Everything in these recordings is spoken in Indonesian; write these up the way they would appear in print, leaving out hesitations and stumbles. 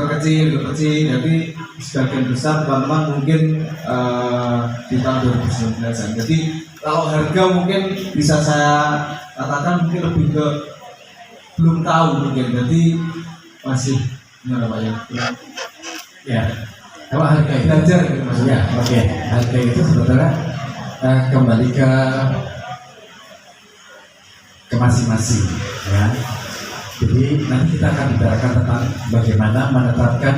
kecil, jadi sebagian besar teman-teman mungkin di tahun 2019. Jadi kalau harga mungkin bisa saya katakan mungkin lebih ke belum tahu mungkin, jadi masih gimana Pak ya? Ya, kalau harga itu Belajar gitu maksudnya. ya, oke. Harga itu sebetulnya kembali ke masing-masing, ya. Jadi nanti kita akan bicarakan tentang bagaimana menetapkan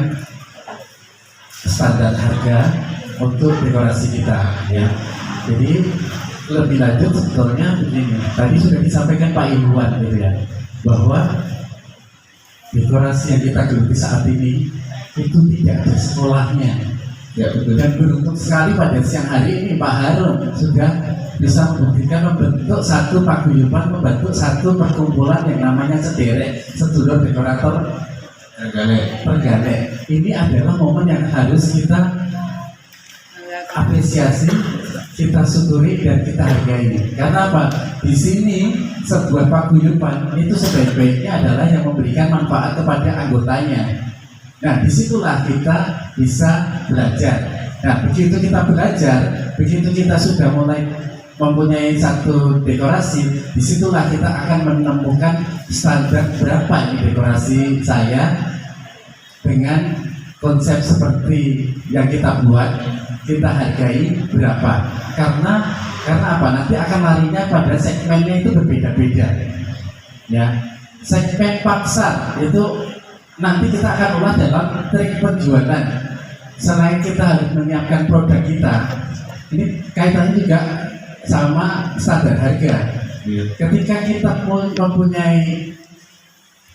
standar harga untuk dekorasi kita, ya. Jadi lebih lanjut sebetulnya begini. Tadi sudah disampaikan Pak Iwan gitu ya, bahwa dekorasi yang kita geluti saat ini itu tidak ada sekolahnya. Ya betul. Dan beruntung sekali pada siang hari ini Pak Harun sudah bisa membuktikan membentuk satu paguyuban, membentuk satu perkumpulan yang namanya sedulur dekorator Trenggalek. Ini adalah momen yang harus kita apresiasi, kita syukuri dan kita hargai. Karena apa? Di sini sebuah paguyuban itu sebaik-baiknya adalah yang memberikan manfaat kepada anggotanya. Nah, disitulah kita bisa belajar. Nah, begitu kita belajar, begitu kita sudah mulai mempunyai satu dekorasi, disitulah kita akan menemukan standar berapa ini dekorasi saya dengan konsep seperti yang kita buat, kita hargai berapa. Karena apa? Nanti akan larinya pada segmennya itu berbeda-beda. Ya, segmen pasar itu nanti kita akan ulas dalam trik penjualan. Selain kita harus menyiapkan produk kita, ini kaitannya juga sama standar harga. Ketika kita mempunyai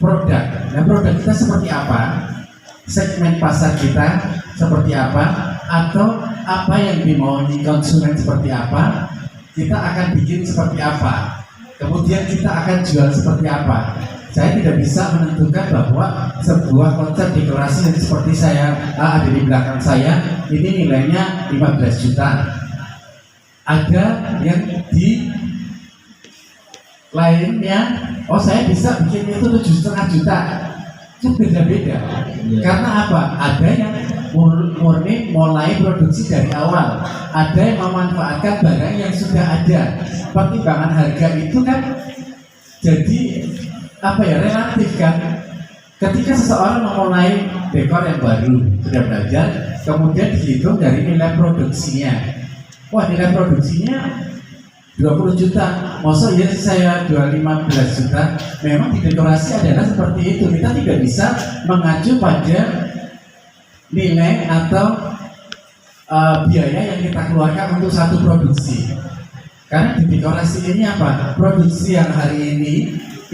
produk, nah produk kita seperti apa, segmen pasar kita seperti apa, atau apa yang dimaui konsumen seperti apa, kita akan bikin seperti apa, kemudian kita akan jual seperti apa. Saya tidak bisa menentukan bahwa sebuah konsep dekorasi yang seperti saya ada di belakang saya ini nilainya 15 juta. Ada yang di lainnya, oh saya bisa bikin itu 7,5 juta. Itu beda-beda. Karena apa? Ada yang murni mulai produksi dari awal, ada yang memanfaatkan barang yang sudah ada. Pertimbangan harga itu kan jadi apa ya, relatif kan. Ketika seseorang memulai dekor yang baru, sudah belajar, kemudian dihitung dari nilai produksinya. Wah, nilai produksinya 20 juta, masa ya saya jual 15 juta. Memang di dekorasi adalah seperti itu. Kita tidak bisa mengacu pada nilai atau biaya yang kita keluarkan untuk satu produksi. Karena di dekorasi ini apa? Produksi yang hari ini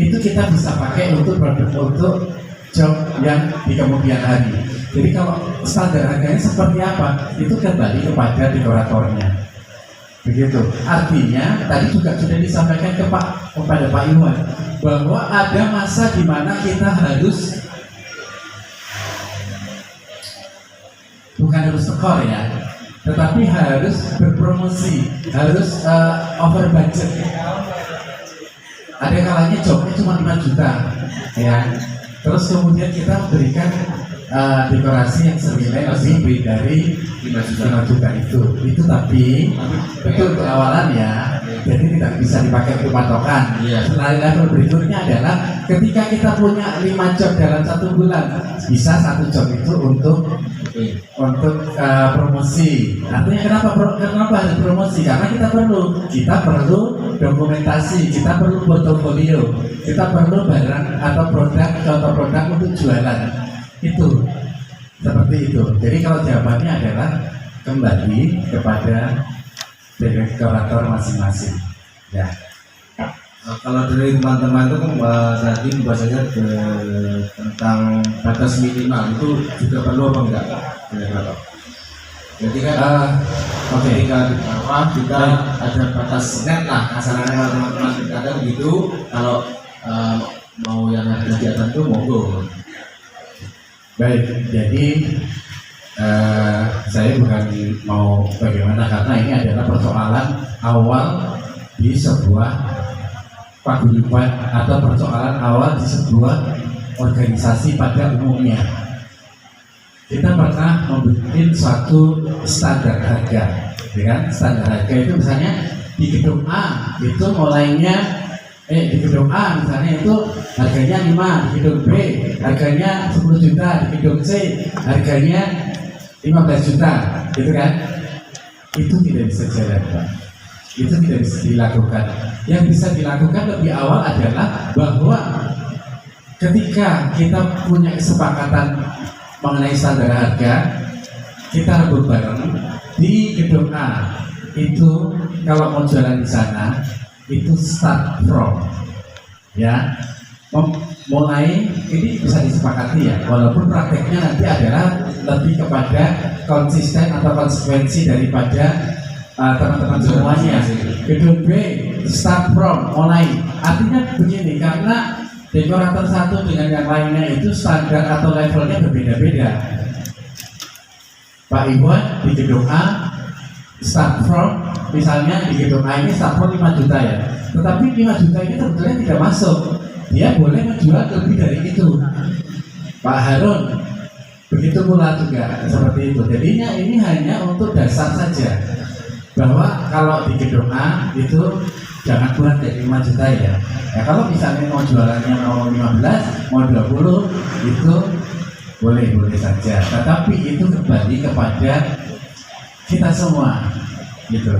itu kita bisa pakai untuk produk, untuk job yang di kemudian hari. Jadi kalau standar harganya seperti apa, itu kembali kepada dekoratornya. Begitu. Artinya tadi juga sudah disampaikan kepada Pak Iwan bahwa ada masa di mana kita harus bukan harus tekor ya, tetapi harus berpromosi, harus over budget. Ada kalanya jobnya cuma 5 juta, ya. Terus kemudian kita berikan dekorasi yang senilai lebih dari 5 juta itu tapi betul untuk awalan ya, jadi tidak bisa dipakai untuk patokan. Setelah level berikutnya adalah ketika kita punya 5 job dalam 1 bulan, bisa 1 job itu untuk promosi. Artinya kenapa harus promosi? Karena kita perlu dokumentasi, kita perlu portofolio, kita perlu barang atau produk untuk jualan. Itu seperti itu. Jadi kalau jawabannya adalah kembali kepada dekorator masing-masing. Ya. Kalau dari teman-teman itu kan tadi bahasanya tentang batas minimal itu juga perlu apa enggak? Jadi kan ketika di bawah kita ada batas net lah, kasarnya kalau teman-teman ada begitu. Kalau mau yang ada di atas itu monggo. Baik, jadi saya bukan mau bagaimana, karena ini adalah persoalan awal di sebuah paguyuban atau persoalan awal di sebuah organisasi pada umumnya. kita pernah membuat suatu standar harga, ya kan? Standar harga itu misalnya di gedung A itu mulainya di gedung A misalnya itu harganya 5, di gedung B harganya 10 juta, di gedung C harganya 15 juta, gitu kan? Itu tidak bisa jalan, Pak. Itu tidak bisa dilakukan. Yang bisa dilakukan lebih awal adalah bahwa ketika kita punya kesepakatan mengenai standar harga, kita rebut bareng di gedung A itu kalau mau jualan di sana itu start from, ya, mulai ini bisa disepakati ya, walaupun prakteknya nanti adalah lebih kepada konsisten atau konsekuensi daripada teman-teman semuanya. Gedung B start from, mulai, artinya begini, karena dekorator satu dengan yang lainnya itu standar atau levelnya berbeda-beda. Pak Iwan di gedung A start from, misalnya di gedung A ini start from 5 juta ya, tetapi 5 juta ini sebetulnya tidak masuk, dia boleh menjual lebih dari itu. Pak Harun begitu pula juga seperti itu. Jadinya ini hanya untuk dasar saja, bahwa kalau di gedung A itu jangan kurang dari 5 juta ya. Ya kalau misalnya mau jualannya mau 15, mau 20 itu boleh saja. Tetapi itu kembali kepada kita semua, gitu.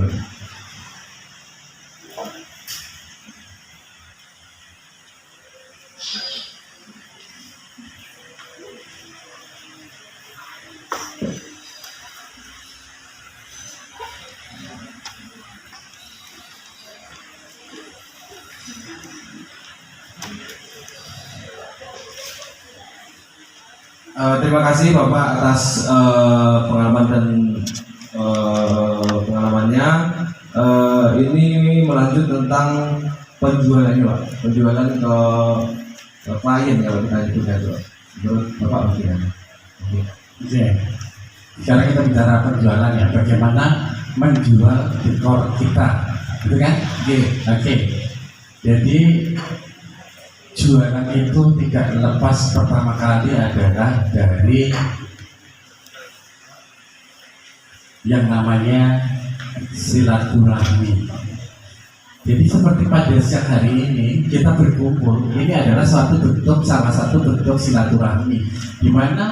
Terima kasih Bapak atas pengalaman dan pengalamannya. Ini melanjut tentang penjualannya, Pak. Penjualan ke klien kalau kita itu menurut Bapak bagaimana? Oke. Sekarang kita bicara penjualan ya, bagaimana menjual dekor kita, gitu kan? Oke. Jadi jualan itu tidak lepas pertama kali adalah dari yang namanya silaturahmi. Jadi seperti pada siang hari ini kita berkumpul, ini adalah salah satu bentuk silaturahmi, di mana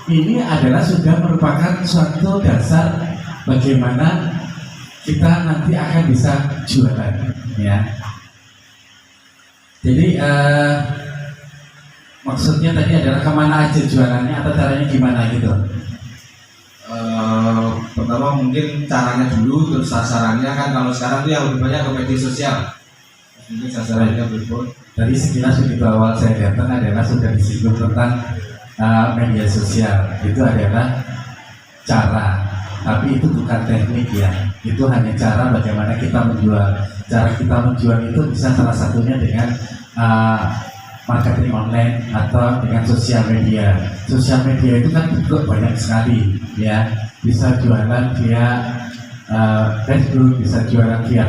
ini adalah sudah merupakan suatu dasar bagaimana kita nanti akan bisa jualan, ya. Jadi maksudnya tadi adalah kemana aja jualannya atau caranya gimana gitu? Pertama mungkin caranya dulu, terus sasarannya kan kalau sekarang tuh yang lebih banyak ke media sosial. Mungkin sasarannya betul. Tadi sekilas begitu awal saya datang adalah sudah disinggung tentang media sosial. Itu adalah cara, tapi itu bukan teknik ya. Itu hanya cara bagaimana kita menjual. Cara kita menjual itu bisa salah satunya dengan marketing online atau dengan sosial media. Sosial media itu kan juga banyak sekali, ya. Bisa jualan via Facebook, bisa jualan via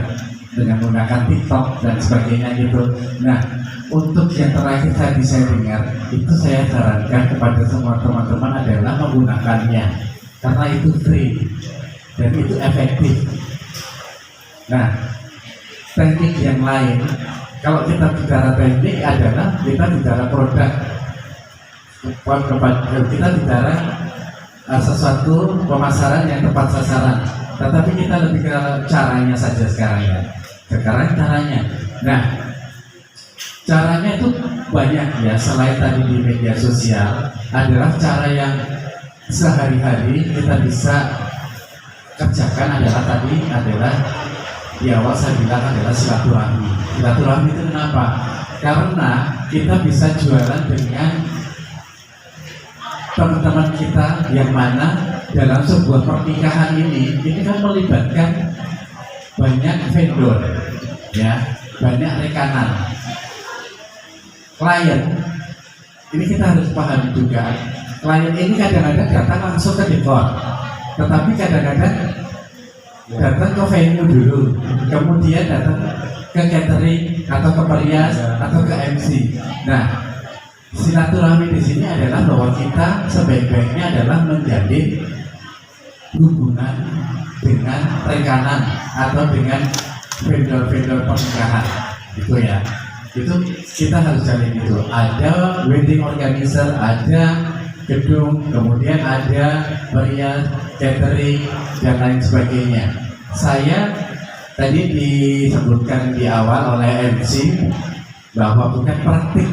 dengan menggunakan TikTok dan sebagainya gitu. Nah, untuk yang terakhir tadi saya dengar itu saya sarankan kepada semua teman-teman adalah menggunakannya karena itu free dan itu efektif. Nah, teknik yang lain, kalau kita bicara teknik adalah kita bicara produk, kita bicara sesuatu pemasaran yang tepat sasaran. Tetapi kita lebih ke caranya saja sekarang ya. Sekarang caranya. Nah, caranya itu banyak ya. Selain tadi di media sosial, adalah cara yang sehari-hari kita bisa kerjakan adalah di awal saya bilang adalah silaturahmi. Silaturahmi itu kenapa? Karena kita bisa jualan dengan teman-teman kita yang mana dalam sebuah pernikahan ini kan melibatkan banyak vendor, ya, banyak rekanan, klien. Ini kita harus pahami juga. Klien ini kadang-kadang datang langsung ke dekor, tetapi kadang-kadang datang ke venue dulu, kemudian datang ke catering atau ke perias atau ke MC. Nah, silaturahmi di sini adalah bahwa kita sebaik-baiknya adalah menjalin hubungan dengan rekanan atau dengan vendor-vendor pernikahan, gitu ya. Itu kita harus jalin itu. Ada wedding organizer, ada gedung, kemudian ada merias, catering, dan lain sebagainya. Saya tadi disebutkan di awal oleh MC bahwa bukan praktik.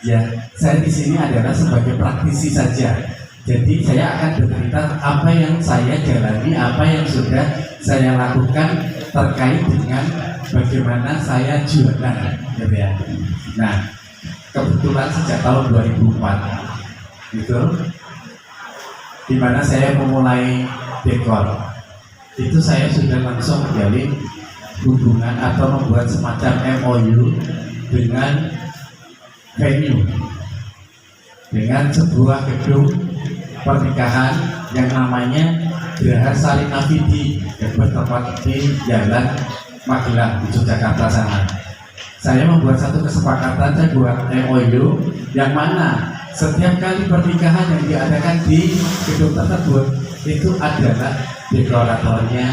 Ya, saya di sini adalah sebagai praktisi saja. Jadi saya akan bercerita apa yang saya jalani, apa yang sudah saya lakukan terkait dengan bagaimana saya jualan, gitu ya. Nah, kebetulan sejak tahun 2004 itu, di mana saya memulai dekor, itu saya sudah langsung menjalin hubungan atau membuat semacam MOU dengan venue, dengan sebuah gedung pernikahan yang namanya Geraha Sarinah Vidi yang bertempat di Jalan Magelang di Yogyakarta sana. Saya membuat satu kesepakatan, saya buat MOU yang mana setiap kali pernikahan yang diadakan di gedung tersebut itu adalah dekoratornya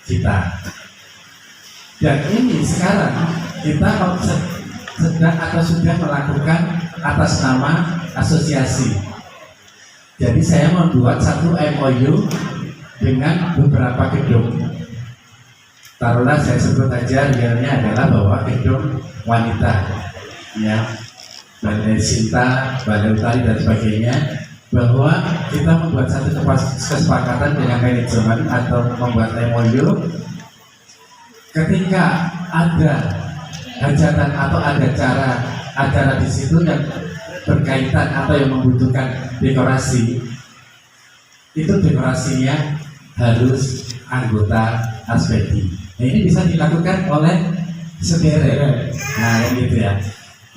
kita. Dan ini sekarang kita sedang atau sudah melakukan atas nama asosiasi. Jadi saya membuat satu MOU dengan beberapa gedung. Taruhlah saya sebut aja realnya adalah bahwa gedung wanita, ya, Balai Sinta, Balai Utari dan sebagainya, bahwa kita membuat satu kesepakatan dengan manajemen atau membuat MOU ketika ada hajatan atau ada acara di situ yang berkaitan atau yang membutuhkan dekorasi, itu dekorasinya harus anggota aspedi. Nah, ini bisa dilakukan oleh sederet. Nah, yang gitu ya.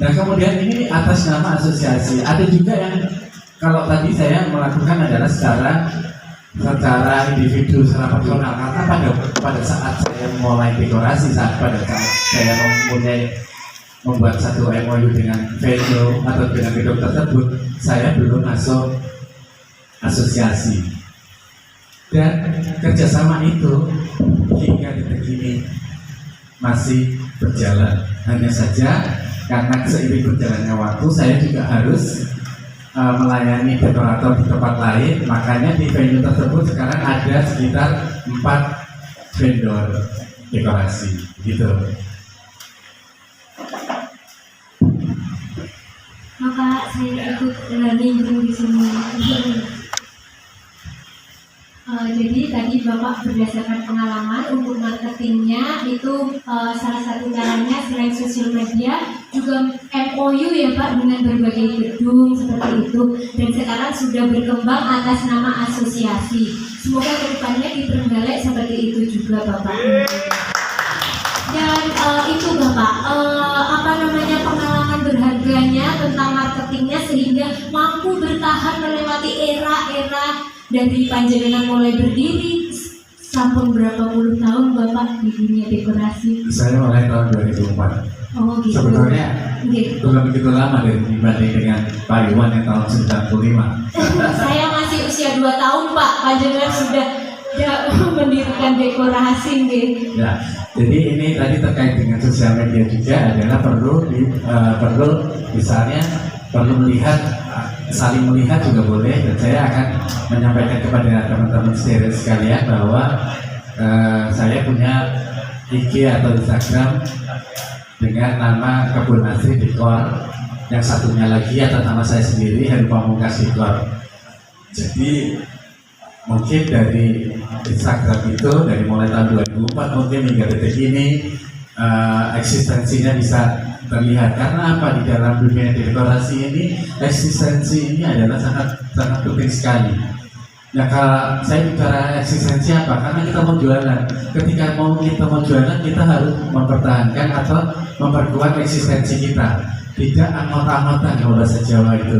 Nah, kemudian ini atas nama asosiasi. Ada juga yang kalau tadi saya melakukan adalah secara individu, secara personal. Karena pada saat saya mulai dekorasi, pada saat saya membuat satu MOU dengan venue atau dengan gedung tersebut, saya belum masuk asosiasi. Dan kerjasama itu hingga detik ini masih berjalan. Hanya saja karena seiring berjalannya waktu, saya juga harus melayani dekorator di tempat lain. Makanya di venue tersebut sekarang ada sekitar 4 vendor dekorasi, gitu. Maka saya ikut nimbrung di sini. Jadi tadi Bapak berdasarkan pengalaman untuk marketingnya itu salah satu caranya selain sosial media juga MOU ya Pak dengan berbagai gedung seperti itu, dan sekarang sudah berkembang atas nama asosiasi. Semoga kedepannya di Trenggalek seperti itu juga Bapak. Dan itu Bapak pengalaman berharganya tentang marketingnya sehingga mampu bertahan melewati era-era dari panjenengan mulai berdiri sampun berapa puluh tahun Bapak di dunia dekorasi. Saya mulai tahun 2004. Oh gitu. Sebetulnya belum begitu lama dibanding dengan Pak Iwan yang tahun 95. Saya masih usia 2 tahun Pak, panjenengan sudah mendirikan dekorasi gitu. Ya, jadi ini tadi terkait dengan sosial media juga adalah perlu misalnya perlu saling melihat juga boleh, dan saya akan menyampaikan kepada teman-teman sekalian bahwa saya punya IG atau Instagram dengan nama Kebun Asri Dekor, yang satunya lagi atas nama saya sendiri Heru Pamungkas Dekor. Jadi mungkin dari Instagram itu dari mulai tahun 2004 mungkin hingga detik ini eksistensinya bisa terlihat. Karena apa, di dalam dunia dekorasi ini eksistensi ini adalah sangat penting sekali. Nah, kalau saya bicara eksistensi apa? Karena kita mau jualan. Ketika kita mau jualan, kita harus mempertahankan atau memperkuat eksistensi kita. Tidak anggot-anggotan kalau bahasa Jawa itu.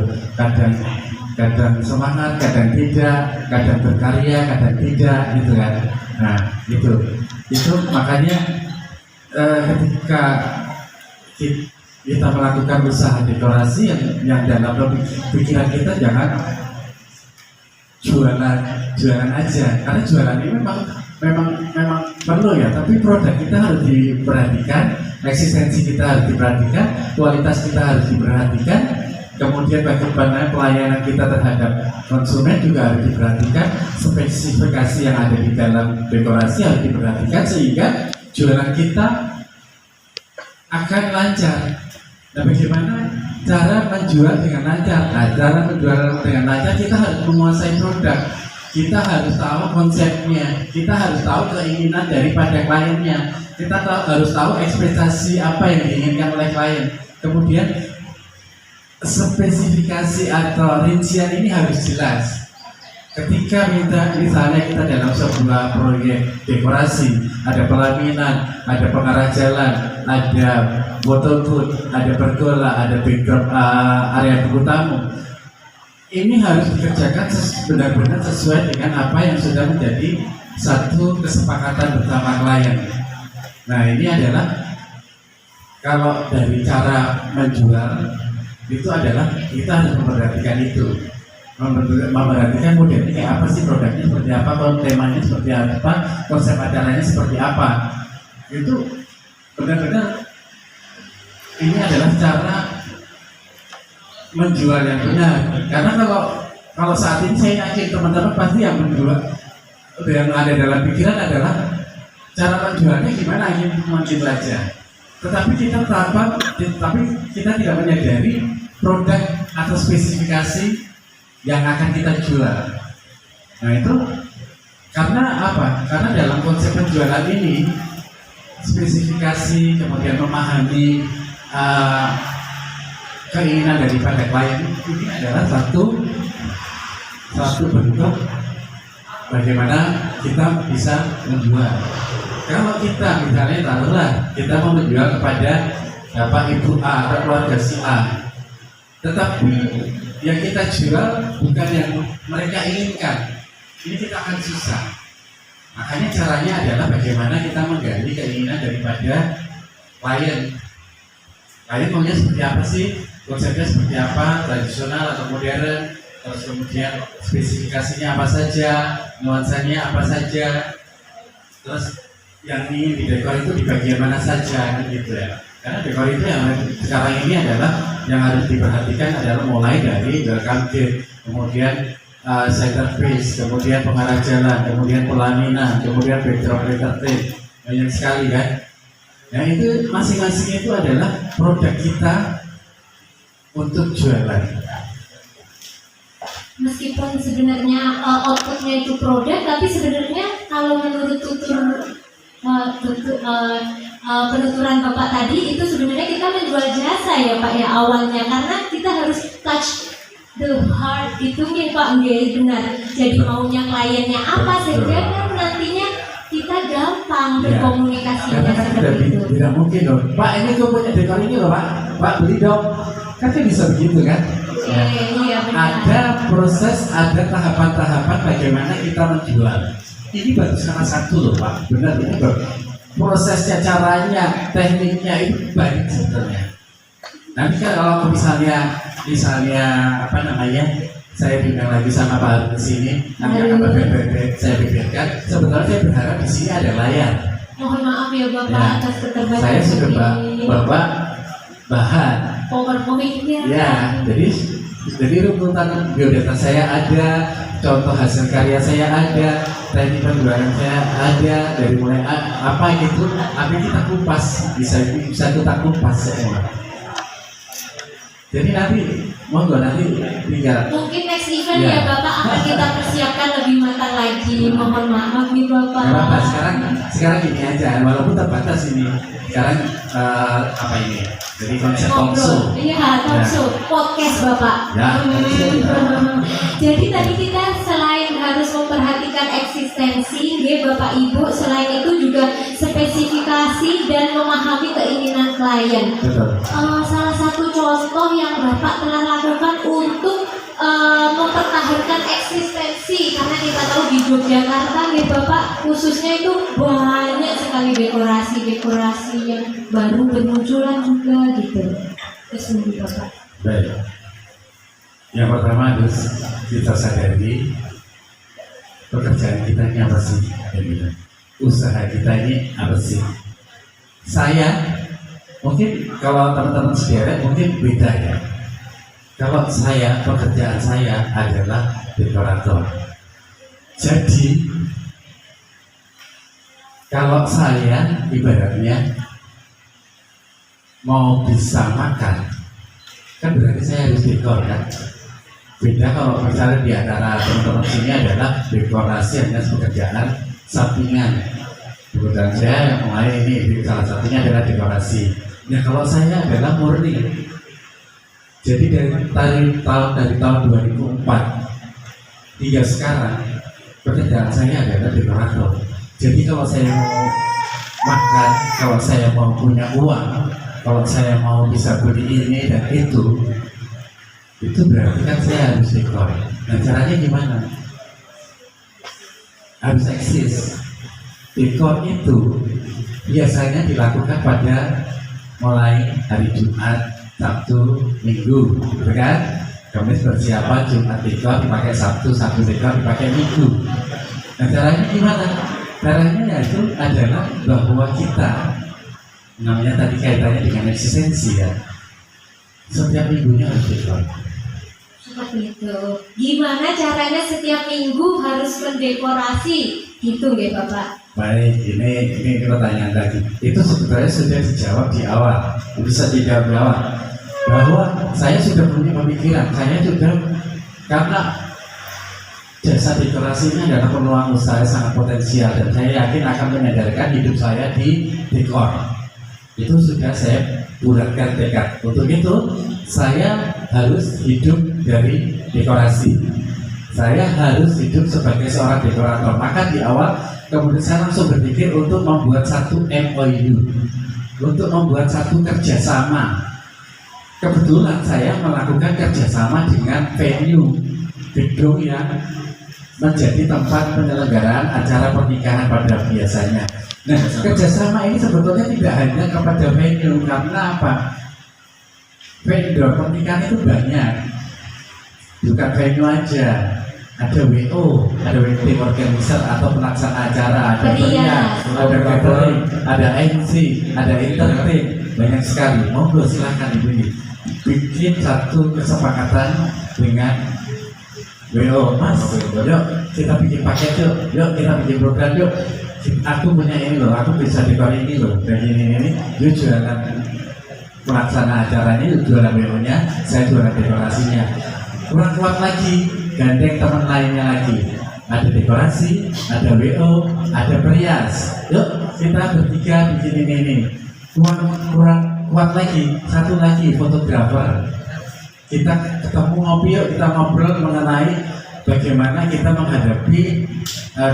Kadang semangat, kadang tidak, kadang berkarya, kadang tidak, gitu kan. Nah, itu makanya ketika kita melakukan usaha dekorasi yang dalam pikiran kita jangan jualan aja, karena jualan ini memang perlu ya, tapi produk kita harus diperhatikan, eksistensi kita harus diperhatikan, kualitas kita harus diperhatikan, kemudian bagaimana pelayanan kita terhadap konsumen juga harus diperhatikan, spesifikasi yang ada di dalam dekorasi harus diperhatikan sehingga jualan kita akan lancar. Nah, bagaimana cara menjual dengan lancar? Nah, cara menjual dengan lancar kita harus menguasai produk, kita harus tahu konsepnya, kita harus tahu keinginan daripada kliennya, kita harus tahu ekspektasi apa yang diinginkan oleh klien, kemudian spesifikasi atau rincian ini harus jelas. Ketika misalnya kita dalam sebuah proyek dekorasi, ada pelaminan, ada pengarah jalan, ada photo booth, ada pergola, ada backdrop area tunggu tamu. Ini harus dikerjakan benar-benar sesuai dengan apa yang sudah menjadi satu kesepakatan bersama klien. Nah, ini adalah kalau dari cara menjual itu adalah kita harus memperhatikan itu. Memperhatikan modelnya kayak apa sih, produknya seperti apa, temanya seperti apa, konsep acaranya seperti apa. Itu benar-benar ini adalah cara menjual yang benar. Karena kalau saat ini saya yakin teman-teman pasti yang menjual, yang ada dalam pikiran adalah cara menjualnya gimana, ingin makin saja. Tetapi kita tidak menyadari produk atau spesifikasi yang akan kita jual. Nah, itu karena apa? Karena dalam konsep penjualan ini spesifikasi, kemudian memahami keinginan daripada klien ini adalah satu bentuk bagaimana kita bisa menjual. Kalau kita misalnya taruhlah kita mau menjual kepada Bapak Ibu A atau keluarga si A, tetapi yang kita jual bukan yang mereka inginkan, ini kita akan susah. Makanya caranya adalah bagaimana kita menggali keinginan daripada klien. Klien maunya seperti apa sih? Konsepnya seperti apa? Tradisional atau modern? Terus kemudian spesifikasinya apa saja? Nuansanya apa saja? Terus yang ingin didekor itu di bagian mana saja, gitu ya. Karena dekor itu yang sekarang ini adalah yang harus diperhatikan adalah mulai dari welcome gate, kemudian centerpiece, kemudian pengarah jalan, kemudian pelaminan, kemudian backdrop entertain, banyak sekali kan. Nah, itu masing-masing itu adalah produk kita untuk jualan. Meskipun sebenarnya outputnya itu produk, tapi sebenarnya kalau menurut penuturan Bapak tadi itu sebenarnya kita menjual jasa ya Pak ya awalnya, karena kita harus touch the heart itu nih Pak, benar. Jadi maunya kliennya apa sehingga kan nantinya kita gampang berkomunikasinya karena kan seperti itu. Tidak mungkin loh, Pak ini kok punya dekor ini loh Pak beli dong, kan bisa begitu kan? Iya, benar. Ada proses, ada tahapan-tahapan bagaimana kita menjual. Ini baru salah satu loh Pak, benar ini baru. Prosesnya, caranya, tekniknya itu banyak sebetulnya. Nanti kan kalau misalnya apa namanya, saya bilang lagi sama Pak Harun di sini, nanti akan saya beberkan. Sebetulnya saya berharap di sini ada layar. Mohon maaf ya Bapak atas keterbatasan. Saya sudah Bapak bahan. PowerPoint-nya. Ya, jadi runtutan biodata saya ada, contoh hasil karya saya ada, teknik penjualan saya ada, dari mulai apa gitu, tapi kita kupas, bisa kita kupas semua. Jadi nanti monggo nanti tinggal. Mungkin next event ya Bapak akan kita persiapkan lebih matang lagi. Mohon maaf nih Bapak. Gak apa-apa, sekarang ini aja, walaupun terbatas ini. Sekarang apa ini? Jadi konsep talkshow. Iya, talkshow, podcast Bapak. Ya. Jadi tadi kita selain harus memperhatikan eksistensi, Bapak Ibu, selain itu juga spesifikasi dan memahami keinginan klien. Betul. Salah satu contoh yang Bapak telah lakukan untuk mempertahankan eksistensi, karena kita tahu di Yogyakarta nih Bapak, khususnya itu banyak sekali dekorasi-dekorasi yang baru bermunculan juga gitu. Terus nanti Bapak. Baik. Yang pertama harus kita sadari pekerjaan kita ini apa sih? Usaha kita ini apa sih? Saya mungkin kalau teman-teman sendiri mungkin beda ya. Kalau saya, pekerjaan saya adalah dekorator. Jadi kalau saya ibaratnya mau bisa makan, kan berarti saya harus dekor kan. Beda kalau misalnya di antara teman-teman sini adalah dekorasi hanya pekerjaan sampingan. Kebetulan saya yang mulai ini salah satunya adalah dekorasi. Nah kalau saya adalah murni. Jadi dari tahun 2004 hingga sekarang pekerjaan saya adalah dekorator. Jadi kalau saya mau makan, kalau saya mau punya uang, kalau saya mau bisa beli ini dan itu berarti kan saya harus dekor. Nah caranya gimana? Harus eksis. Dekor itu biasanya dilakukan pada mulai hari Jumat, Sabtu, Minggu, gitu kan? Kamis bersiapan, Jumat dekor dipakai Sabtu, Sabtu dekor dipakai Minggu. Nah caranya gimana? Caranya itu adalah bahwa kita, namanya tadi kaitannya dengan eksistensi ya, setiap minggunya harus dekor. Seperti itu. Gimana caranya setiap minggu harus mendekorasi gitu ya Bapak? Baik, ini pertanyaan tadi. Itu sebetulnya sudah dijawab di awal. Bisa dijawab di awal. Bahwa saya sudah punya pemikiran, saya sudah karena jasa dekorasinya adalah peluang usaha sangat potensial dan saya yakin akan menyadarkan hidup saya di dekor. Itu sudah saya bulatkan tekad. Untuk itu saya harus hidup dari dekorasi. Saya harus hidup sebagai seorang dekorator. Maka di awal kemudian saya langsung berpikir untuk membuat satu MOU, untuk membuat satu kerjasama. Kebetulan saya melakukan kerjasama dengan venue gedung yang menjadi tempat penyelenggaraan acara pernikahan pada biasanya. Nah, kerjasama ini sebetulnya tidak hanya kepada venue, karena apa? Vendor pernikahan itu banyak, bukan venue aja. Ada WO, ada wedding organizer atau pelaksana acara, ada pria, ada catering, ada MC, ada entertain, banyak sekali. Monggo silahkan ibu bikin satu kesepakatan dengan WO, Mas. Yuk kita bikin paket yuk kita bikin program yuk. Aku punya ini loh, aku bisa dekor ini loh, kayak ini. Yuk jualan pelaksana acaranya, yuk jualan WO-nya, saya jualan dekorasinya. Kurang kuat lagi, gandeng teman lainnya lagi. Ada dekorasi, ada WO, ada perias. Yuk kita bertiga bikin ini. Kurang kuat lagi, satu lagi fotografer. Kita ketemu ngopi yuk, kita ngobrol mengenai bagaimana kita menghadapi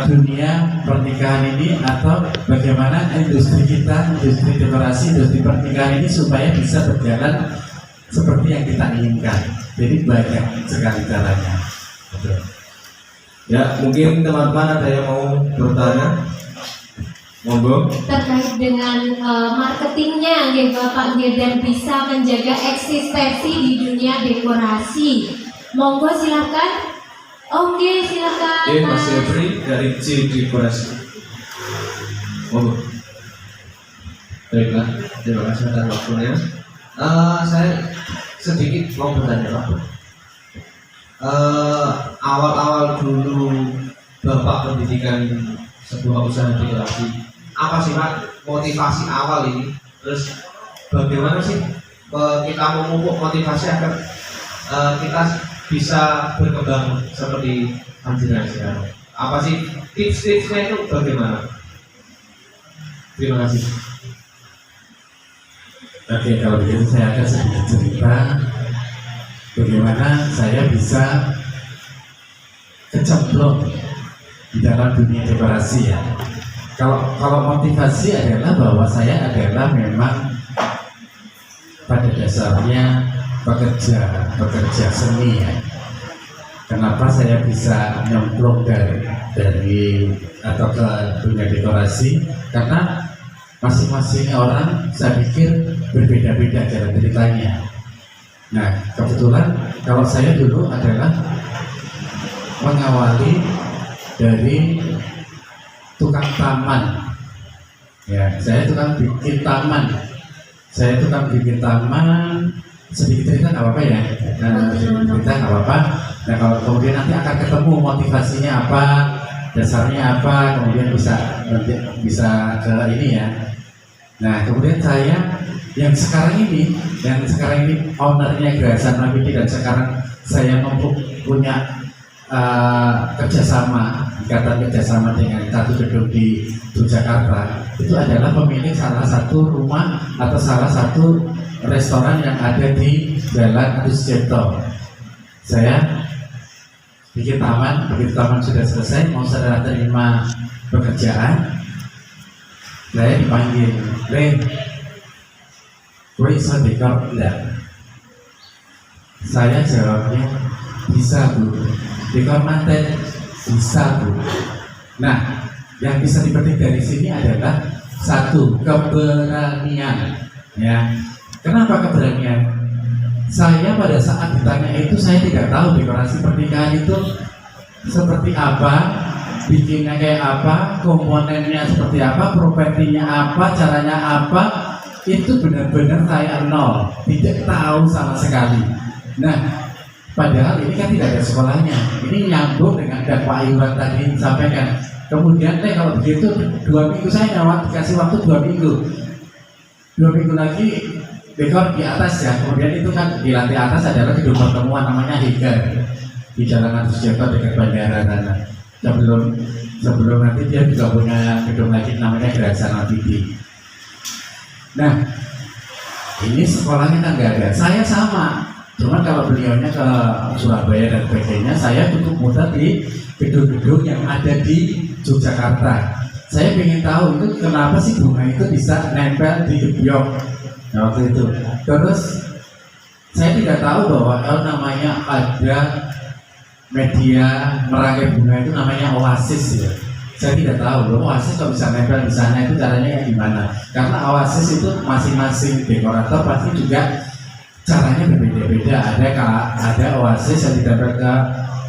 dunia pernikahan ini, atau bagaimana industri kita, industri dekorasi, industri pernikahan ini supaya bisa berjalan seperti yang kita inginkan. Jadi banyak sekali caranya. Betul. Ya, mungkin teman-teman ada yang mau bertanya? Monggo. Terkait dengan marketingnya ya Bapak dan bisa menjaga eksistensi di dunia dekorasi. Monggo silakan. Oke, silakan. Oke, Mas Jeffrey dari C Dekorasi. Monggo. Baiklah, terima kasih atas waktunya. Saya sedikit mau bertanya Pak. Awal-awal dulu Bapak pendidikan sebuah usaha dekorasi, apa sih Pak motivasi awal ini? Terus bagaimana sih kita memupuk motivasi agar kita bisa berkembang seperti panjenengan sekarang? Apa sih tips-tipsnya itu bagaimana? Terima kasih. Oke, kalau begitu saya akan sedikit cerita bagaimana saya bisa kecemplung di dalam dunia dekorasi ya. Kalau motivasi adalah bahwa saya adalah memang pada dasarnya pekerja seni ya. kenapa saya bisa nyemplung dari atau ke dunia dekorasi, karena masing-masing orang saya pikir berbeda-beda cara ceritanya. Nah, kebetulan kalau saya dulu adalah mengawali dari tukang taman. Ya, saya tukang bikin taman. Sedikit cerita nggak apa-apa ya. Sedikit cerita nggak apa-apa. Nah, kalau kemudian nanti akan ketemu motivasinya apa, dasarnya apa, kemudian bisa ke ini ya. Nah, kemudian saya yang sekarang ini ownernya Gerasan Nabidi, dan sekarang saya punya ikatan kerjasama dengan satu gedung di Yogyakarta. Itu adalah pemilik salah satu rumah atau salah satu restoran yang ada di Jalan Agus Cipto. Saya bikin taman, begitu taman sudah selesai, mau saya terima pekerjaan, saya dipanggil, gue bisa dekor enggak? Saya jawabnya, bisa Bu. Dekor manten bisa Bu. Nah, yang bisa dipetik dari sini adalah satu, keberanian. Ya, kenapa keberanian? Saya pada saat ditanya itu, saya tidak tahu dekorasi pernikahan itu seperti apa, bikinnya kayak apa, komponennya seperti apa, propertinya apa, caranya apa. Itu benar-benar saya nol, tidak tahu sama sekali. Nah, padahal ini kan tidak ada sekolahnya. Ini nyambung dengan dan Pak Iwan tadi sampaikan. Kemudian kalau begitu 2 minggu saya dikasih waktu 2 minggu. 2 minggu lagi dekor di atas ya. Kemudian itu kan di lantai atas adalah gedung pertemuan namanya Higar di Jalan Agus Cipto dekat bandara sana. Sebelum nanti dia juga punya gedung lagi namanya Gerasan Nabidi. Nah, ini sekolahnya kan nggak ada. Saya sama. Cuma kalau beliaunya ke Surabaya dan sebagainya, saya tutup muter di gedung-gedung yang ada di Yogyakarta. Saya ingin tahu itu kenapa sih bunga itu bisa nempel di gebyok waktu itu. Terus saya tidak tahu bahwa namanya ada media merangkai bunga itu namanya Oasis ya. Saya tidak tahu loh, Oasis kok bisa nempel di sana, itu caranya kayak gimana? Karena Oasis itu masing-masing dekorator pasti juga caranya berbeda-beda. Ada Oasis yang ditempel ke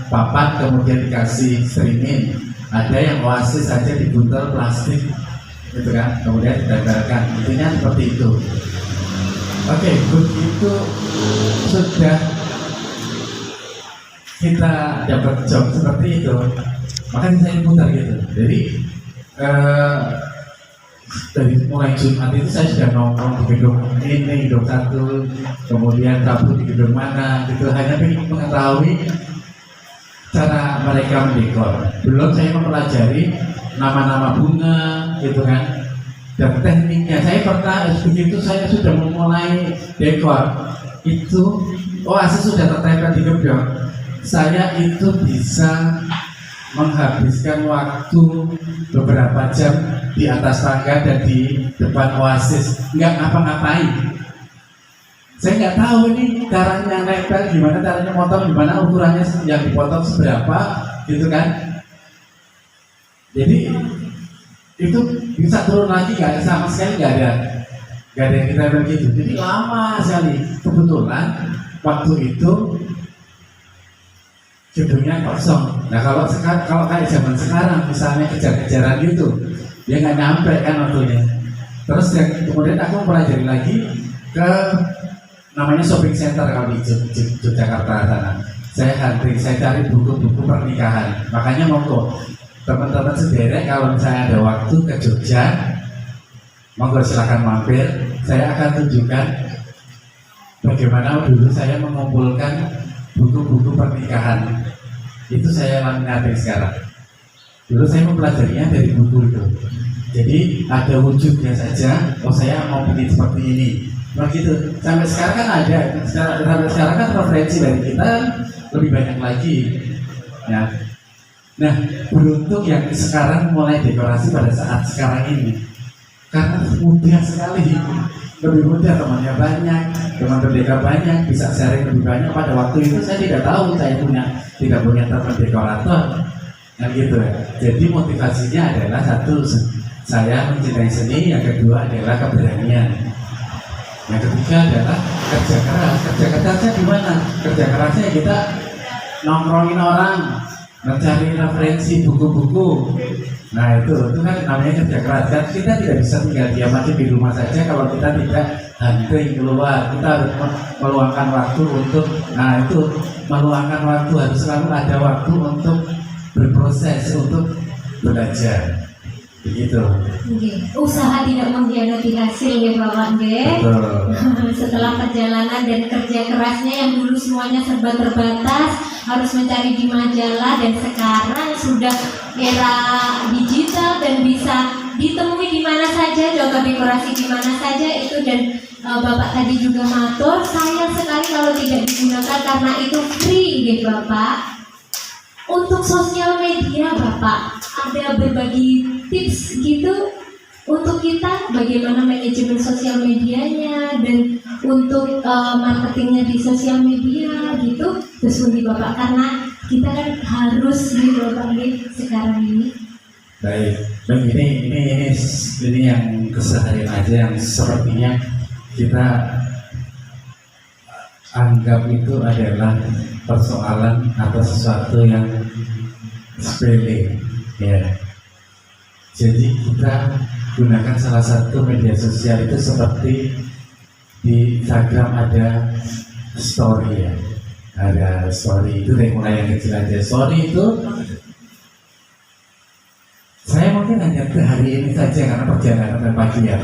papan kemudian dikasih streaming, ada yang Oasis saja dibuntel plastik gitu kan, kemudian ditempelkan. Intinya seperti itu. Oke, begitu sudah kita dapat job seperti itu, maka saya putar gitu. Jadi dari mulai Jumat itu saya sudah nongkrong di gedung ini, gedung 1, kemudian Rabu di gedung mana gitu, hanya ingin mengetahui cara mereka mendekor. Belum saya mempelajari nama-nama bunga gitu kan, dan tekniknya. Saya pernah begitu saya sudah memulai dekor itu, Oasis sudah tertempel di gebyok. Saya itu bisa menghabiskan waktu beberapa jam di atas tangga dan di depan Oasis, nggak ngapa-ngapain. Saya nggak tahu ini caranya nempel gimana, caranya motong gimana, ukurannya yang dipotong seberapa gitu kan. Jadi itu bisa turun lagi, nggak sama sekali, nggak ada yang kita begitu. Jadi lama sekali. Kebetulan waktu itu gedungnya kosong. Nah kalau kayak zaman sekarang misalnya kejar-kejaran gitu, dia nggak nyampe kan waktunya. Terus kemudian aku mempelajari lagi ke namanya shopping center kalau di Yogyakarta sana. Saya hunting, saya cari buku-buku pernikahan. Makanya monggo teman-teman sederek kalau misalnya ada waktu ke Jogja, monggo silakan mampir. Saya akan tunjukkan bagaimana dulu saya mengumpulkan buku-buku pernikahan. Itu saya laminating sekarang. Dulu saya mempelajarinya dari buku itu. Jadi ada wujudnya saja. Oh saya mau bikin seperti ini. Begitu. Sampai sekarang kan ada. Sampai sekarang kan referensi dari kita lebih banyak lagi. Ya. Nah, beruntung yang sekarang mulai dekorasi pada saat sekarang ini. karena mudah sekali, lebih mudah, temannya banyak, teman terdekat banyak, bisa sharing lebih banyak. Pada waktu itu saya tidak tahu saya tidak punya teman dekorator, kan gitu. Jadi motivasinya adalah satu, saya mencintai seni, yang kedua adalah keberanian, yang ketiga adalah kerja keras. Kerja kerasnya di mana? Kerja kerasnya kita nongkrongin orang, mencari referensi buku-buku. Nah itu kan namanya kerja keras. Kan kita tidak bisa tinggal diam aja di rumah saja kalau kita tidak hunting keluar. Kita harus meluangkan waktu untuk, nah itu meluangkan waktu, harus selalu ada waktu untuk berproses, untuk belajar. Begitu. Usaha tidak mengkhianati hasil ya Bapak nggih. Setelah perjalanan dan kerja kerasnya yang dulu semuanya serba terbatas, harus mencari di majalah, dan sekarang sudah era digital dan bisa ditemui di mana saja, contoh dekorasi di mana saja itu. Dan Bapak tadi juga matur, sayang sekali kalau tidak digunakan karena itu free ya Bapak. Untuk sosial media Bapak ada berbagi tips gitu untuk kita bagaimana manajemen sosial medianya dan untuk marketingnya di sosial media gitu. Terus di Bapak, karena kita kan harus di Bapak sekarang ini. Baik, ini yang keseharian aja, yang sepertinya kita anggap itu adalah persoalan atau sesuatu yang sepele, ya. Jadi kita gunakan salah satu media sosial itu seperti di Instagram ada story, ya. Ada story itu dari mulai yang kecil aja. Story itu saya mungkin hanya ke hari ini saja karena perjalanan pagi ya,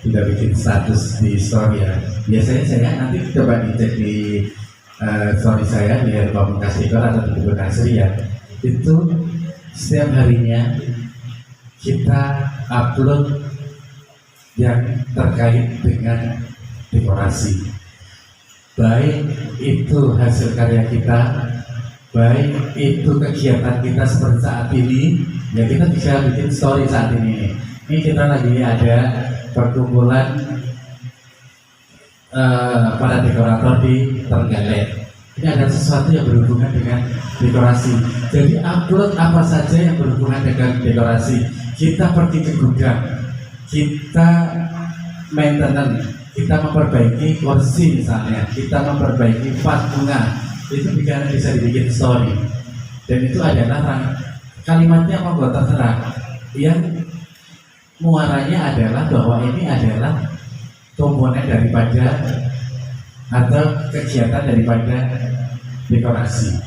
tidak bikin status di story ya. Biasanya saya nanti coba dicek di story saya di Komunitas Dekor atau di Buku Nasri ya. Itu setiap harinya kita upload yang terkait dengan dekorasi. Baik itu hasil karya kita, baik itu kegiatan kita seperti saat ini, ya kita bisa bikin story saat ini. Ini kita lagi ada perkumpulan para dekorator di Trenggalek. Ini ada sesuatu yang berhubungan dengan dekorasi. Jadi upload apa saja yang berhubungan dengan dekorasi. Kita pergi ke gudang, kita maintenance, kita memperbaiki kursi misalnya, kita memperbaiki vas bunga, itu bisa dibikin story. Dan itu adalah kalimatnya apa terserah. Yang muaranya adalah bahwa ini adalah komponen daripada atau kegiatan daripada dekorasi.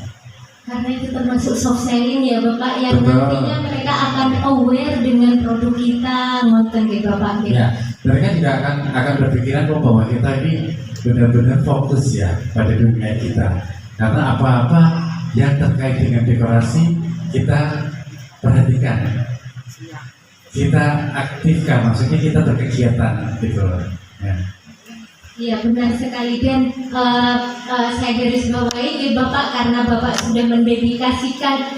Karena itu termasuk soft selling ya Bapak, yang Betul. nantinya mereka akan aware dengan produk kita, ngonten gitu Bapak. Ya, mereka juga akan berpikiran bahwa kita ini benar-benar fokus ya pada dunia kita. Karena apa-apa yang terkait dengan dekorasi kita perhatikan, kita aktifkan, maksudnya kita berkegiatan gitu loh. Ya. Iya benar sekali, dan saya garis bawahi Bapak, karena Bapak sudah mendedikasikan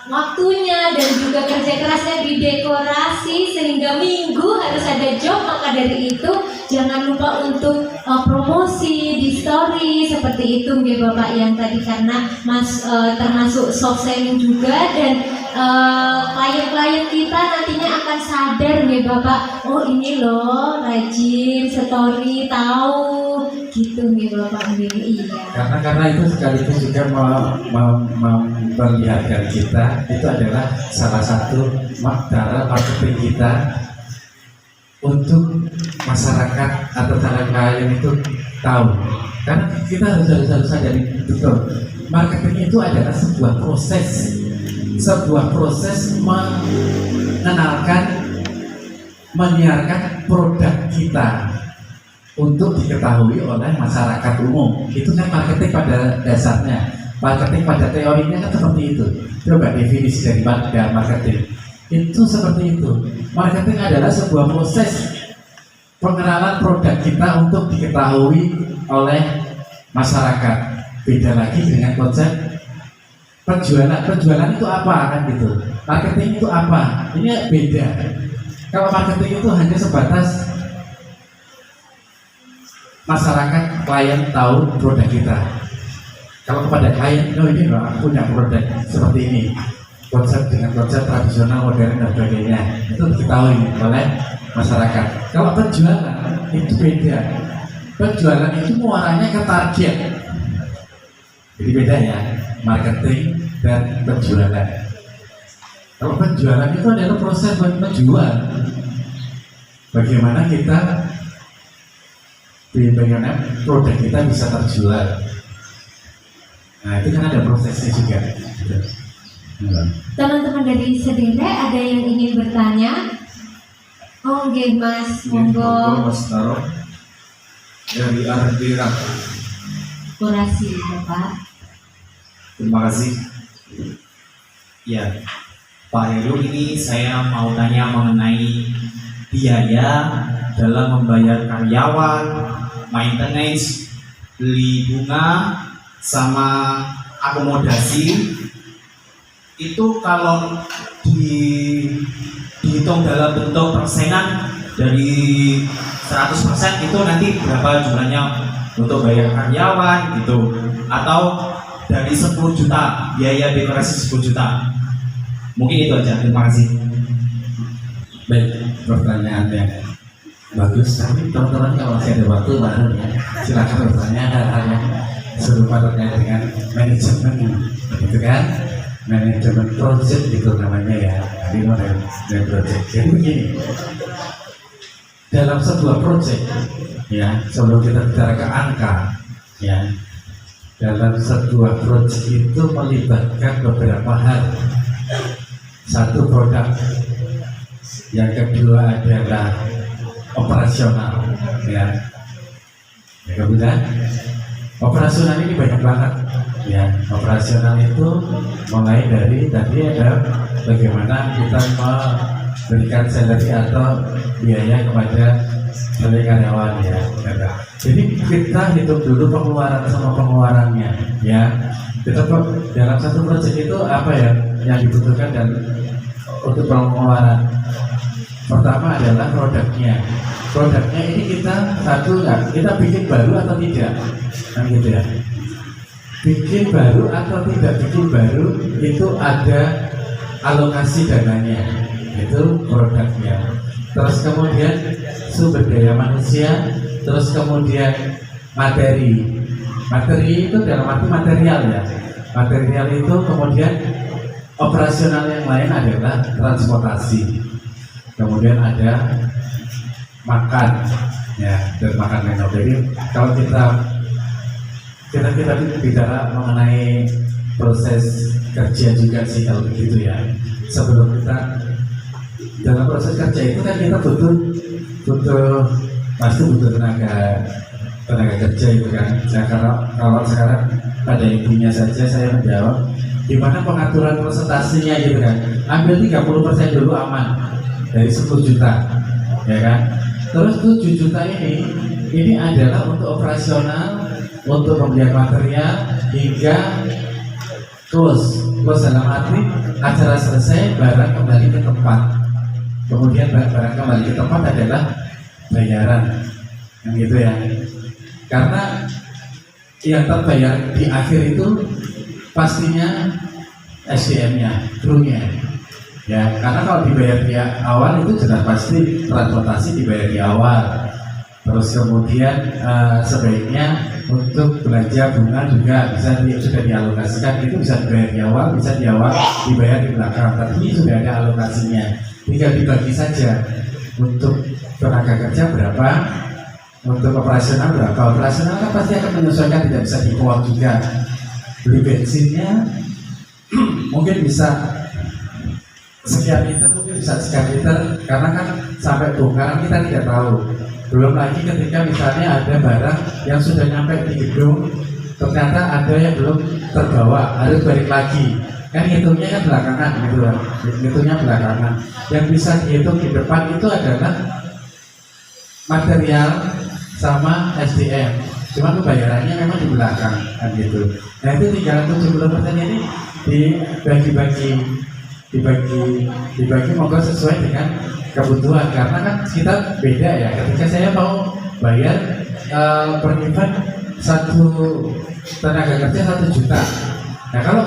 waktunya dan juga kerja kerasnya di dekorasi sehingga minggu harus ada job. Maka dari itu jangan lupa untuk promosi di story seperti itu Bapak yang tadi, karena termasuk soft selling juga, dan klien-klien kita nantinya akan sadar Bapak, oh ini loh rajin story, tahu gitu Bapak. Iya. Karena itu sekaligus juga memperlihatkan kita itu adalah salah satu cara marketing kita untuk masyarakat atau calon klien itu tahu. Karena kita harus sadari betul, marketing itu adalah sebuah proses mengenalkan, menyiarkan produk kita untuk diketahui oleh masyarakat umum. Itu kan marketing pada dasarnya. Marketing pada teorinya kan seperti itu. Coba definisi dari marketing. Itu seperti itu. Marketing adalah sebuah proses pengenalan produk kita untuk diketahui oleh masyarakat. Beda lagi dengan konsep penjualan. Penjualan itu apa kan gitu? Marketing itu apa? Ini beda. Kalau marketing itu hanya sebatas masyarakat, klien tahu produk kita. Kalau kepada klien, oh ini loh, aku punya produk seperti ini, konsep dengan konsep tradisional, modern dan sebagainya, itu diketahui oleh masyarakat. Kalau penjualan itu beda. Penjualan itu muaranya ke target. Jadi beda ya, marketing dan penjualan. Kalau penjualan itu adalah proses menjual. Bagaimana kita, bagaimana produk kita bisa terjual. Nah itu kan ada prosesnya juga. Teman-teman dari Sedere ada yang ingin bertanya? Oh, nggih Mas, monggo. Mas Taro dari Ardirak. Kurasi Bapak. Terima kasih. Ya, Pak Heru, ini saya mau tanya mengenai biaya dalam membayar karyawan, maintenance, beli bunga, sama akomodasi. Itu kalau dihitung dalam bentuk persenan dari 100% itu nanti berapa jumlahnya untuk bayar karyawan gitu, atau dari 10 juta biaya dekorasi 10 juta. Mungkin itu aja, terima kasih. Baik, pertanyaan yang bagus. Tapi teman-teman kalau masih ada waktu baru ya, silakan bertanya hal-hal yang serupa terkait dengan manajemen, gitu kan? Manajemen project gitu namanya ya. Jadi model project. Jadi begini, dalam sebuah project ya, sebelum kita bicara ke angka ya, dalam sebuah project itu melibatkan beberapa hal. Satu, produk. Yang kedua adalah operasional ya. Kemudian operasional ini banyak banget ya. Operasional itu mulai dari tadi ada bagaimana kita memberikan salary atau biaya kepada karyawan ya. Jadi kita hitung dulu pengeluaran sama pengeluarannya ya. Kita dalam satu proyek itu apa ya yang dibutuhkan dan untuk pengeluaran. Pertama adalah produknya. Produknya ini kita satu nggak, kita bikin baru atau tidak, kan gitu ya. Bikin baru atau tidak bikin baru itu ada alokasi dananya, itu produknya. Terus kemudian sumber daya manusia, terus kemudian materi. Materi itu dalam arti material ya. Material itu kemudian operasional yang lain adalah transportasi. Kemudian ada makan ya, dan makan minum. Jadi kalau kita bicara mengenai proses kerja juga sih kalau begitu ya. Sebelum kita dalam proses kerja itu kan kita pasti butuh tenaga kerja itu kan. Kalau sekarang pada intinya saja saya menjawab gimana pengaturan presentasinya gitu kan. Ambil 30% dulu aman dari 10 juta ya kan. Terus 7 juta ini adalah untuk operasional, untuk pembelian material hingga close dalam arti acara selesai, barang kembali ke tempat. Kemudian barang kembali ke tempat adalah bayaran yang gitu ya. Karena yang terbayar di akhir itu pastinya SDM-nya, krunya. Ya, karena kalau dibayar di awal itu jelas pasti transportasi dibayar di awal. Terus kemudian sebaiknya untuk belanja bunga juga sudah dialokasikan, itu bisa dibayar di awal, bisa dibayar di belakang. Tapi ini sudah ada alokasinya. Tinggal dibagi saja untuk tenaga kerja berapa, untuk operasional berapa. Operasional kan pasti akan menyesuaikan, tidak bisa dibuang juga. Beli bensinnya mungkin bisa sekian liter, mungkin bisa sekian liter, karena kan sampai bongkaran kita tidak tahu. Belum lagi ketika misalnya ada barang yang sudah nyampe di gedung, ternyata ada yang belum terbawa, harus balik lagi. Kan hitungnya kan belakangan gitu kan. Hitungnya belakangan. Yang bisa dihitung di depan itu adalah material sama SDM. Cuma pembayarannya memang di belakang kan gitu. Nah itu tinggal 70% ini dibagi-bagi dibagi monggo sesuai dengan kebutuhan, karena kan kita beda ya. Ketika saya mau bayar per event satu tenaga kerja 1 juta, nah kalau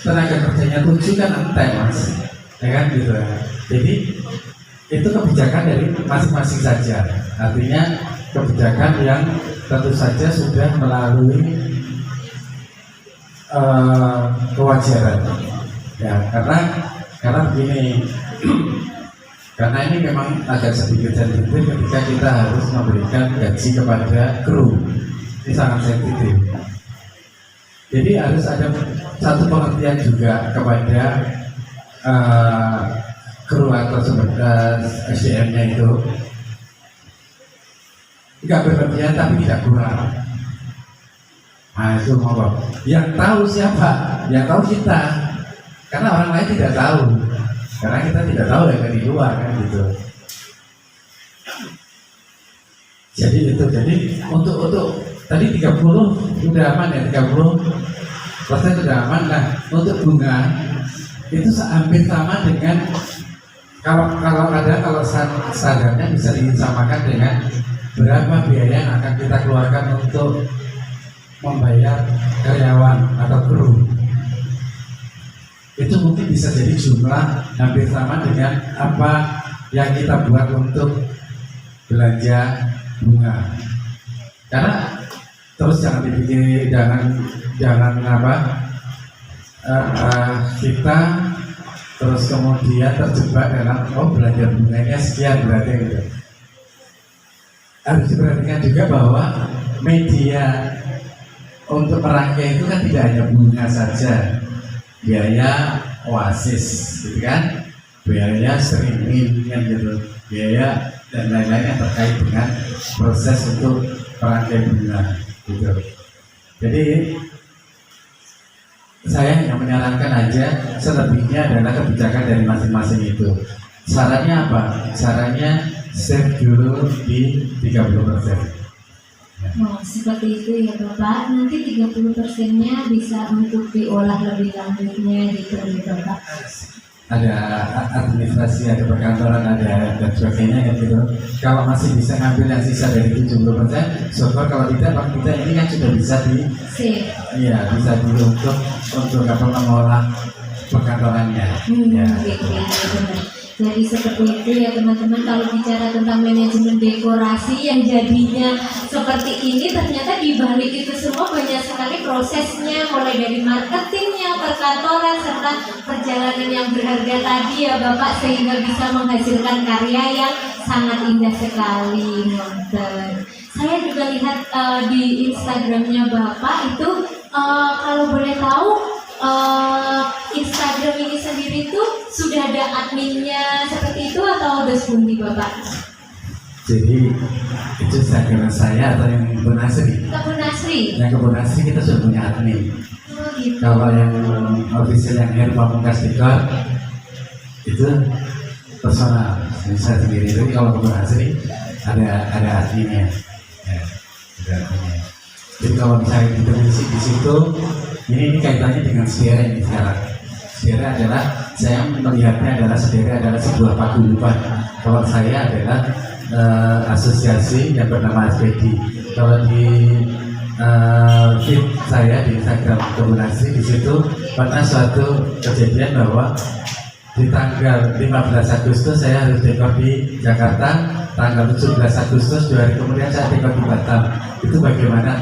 tenaga kerjanya 7 kan entek mas, ya kan gitu. Jadi itu kebijakan dari masing-masing saja, artinya kebijakan yang tentu saja sudah melalui kewajaran ya, karena begini. Karena ini memang agak sedikit sensitif ketika kita harus memberikan gaji kepada kru. Ini sangat sensitif. Jadi harus ada satu pengertian juga kepada kru atau SDM-nya itu. Tidak berlebihan tapi tidak kurang. Nah itu mau. Yang tahu siapa? Yang tahu kita. Karena orang lain tidak tahu. Karena kita tidak tahu yang dari luar kan gitu. Jadi itu, untuk tadi 30 sudah aman ya, 30% sudah aman. Nah untuk bunga itu hampir sama dengan kalau standarnya bisa disamakan dengan berapa biaya yang akan kita keluarkan untuk membayar karyawan atau kru. Itu mungkin bisa jadi jumlah hampir sama dengan apa yang kita buat untuk belanja bunga. Karena terus jangan dipikir, jangan kita terus kemudian terjebak dalam belanja bunganya sekian berarti gitu. Harus diperhatikan juga bahwa media untuk merangkai itu kan tidak hanya bunga saja, biaya oasis, gitu kan, biaya streaming kan gitu, biaya dan lain-lain yang terkait dengan proses untuk merangkai bunga, gitu. Jadi saya hanya menyarankan aja, selebihnya adalah kebijakan dari masing-masing itu. Sarannya apa? Sarannya save dulu di 30%. Oh, seperti itu ya Bapak. Nanti 30%-nya bisa untuk diolah lebih lanjutnya gitu ya Bapak. Ada administrasi, ada perkantoran, ada dan sebagainya kan gitu. Kalau masih bisa ngambil yang sisa dari 70%, syukur. Kalau tidak, Pak, kita ini kan sudah bisa iya, bisa dulu untuk mengolah perkantorannya. Ya. Gitu ya, benar. Jadi seperti itu ya teman-teman, kalau bicara tentang manajemen dekorasi yang jadinya seperti ini, ternyata di balik itu semua banyak sekali prosesnya, mulai dari marketingnya, perkantoran, serta perjalanan yang berharga tadi ya Bapak, sehingga bisa menghasilkan karya yang sangat indah sekali. Nonton. Saya juga lihat di Instagramnya Bapak itu, kalau boleh tahu, Instagram ini sendiri tuh sudah ada adminnya seperti itu atau udah sepundi Bapak? Jadi itu Instagram saya atau yang Kebun Asri? Kebun Asri. Yang Kebun Asri kita sudah punya admin. Oh gitu. Kalau yang official yang Air Pamungkas Dekor itu personal, saya sendiri. Jadi kalau Kebun Asri ada adminnya. Ya, ada adminnya. Jadi kalau misalnya kita di situ, ini kaitannya dengan sedera ini sekarang. Sedera adalah, saya melihatnya adalah sedera adalah sebuah paguyuban. Kalau saya adalah asosiasi yang bernama SPD. Kalau di feed saya di Instagram Kebun Asri, di situ pernah suatu kejadian bahwa di tanggal 15 Agustus saya harus dekor di Jakarta, tanggal 17 Agustus 2 hari kemudian saya dekor di Batam. Itu bagaimana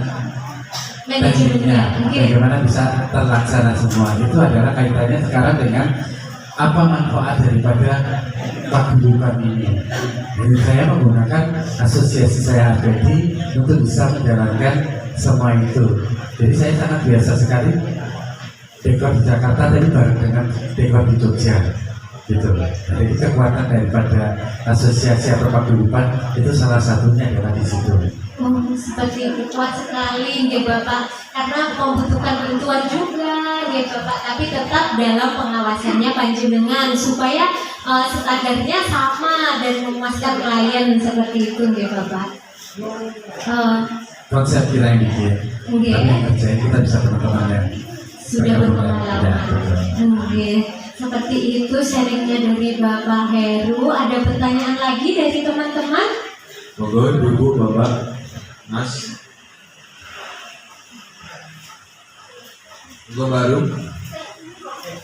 tekniknya, bagaimana bisa terlaksana semua. Itu adalah kaitannya sekarang dengan apa manfaat daripada paguyuban ini. Jadi saya menggunakan asosiasi saya APD untuk bisa menjalankan semua itu. Jadi saya sangat biasa sekali dekor di Jakarta tapi bareng dengan dekor di Jogja gitu. Jadi kekuatan daripada asosiasi atau paguyuban itu salah satunya adalah di situ. Oh, seperti itu, kuat sekali ya Bapak, karena membutuhkan bantuan juga ya Bapak, tapi tetap dalam pengawasannya panjenengan supaya standarnya sama dan memuaskan klien seperti itu ya Bapak. Konsep kita yang bikin, tapi yang kerjain kita bisa teman-teman yang sudah berpengalaman. Ya, betul. Oke, seperti itu sharingnya dari Bapak Heru. Ada pertanyaan lagi dari teman-teman? Monggo ibu, bapak, mas. Monggo baru.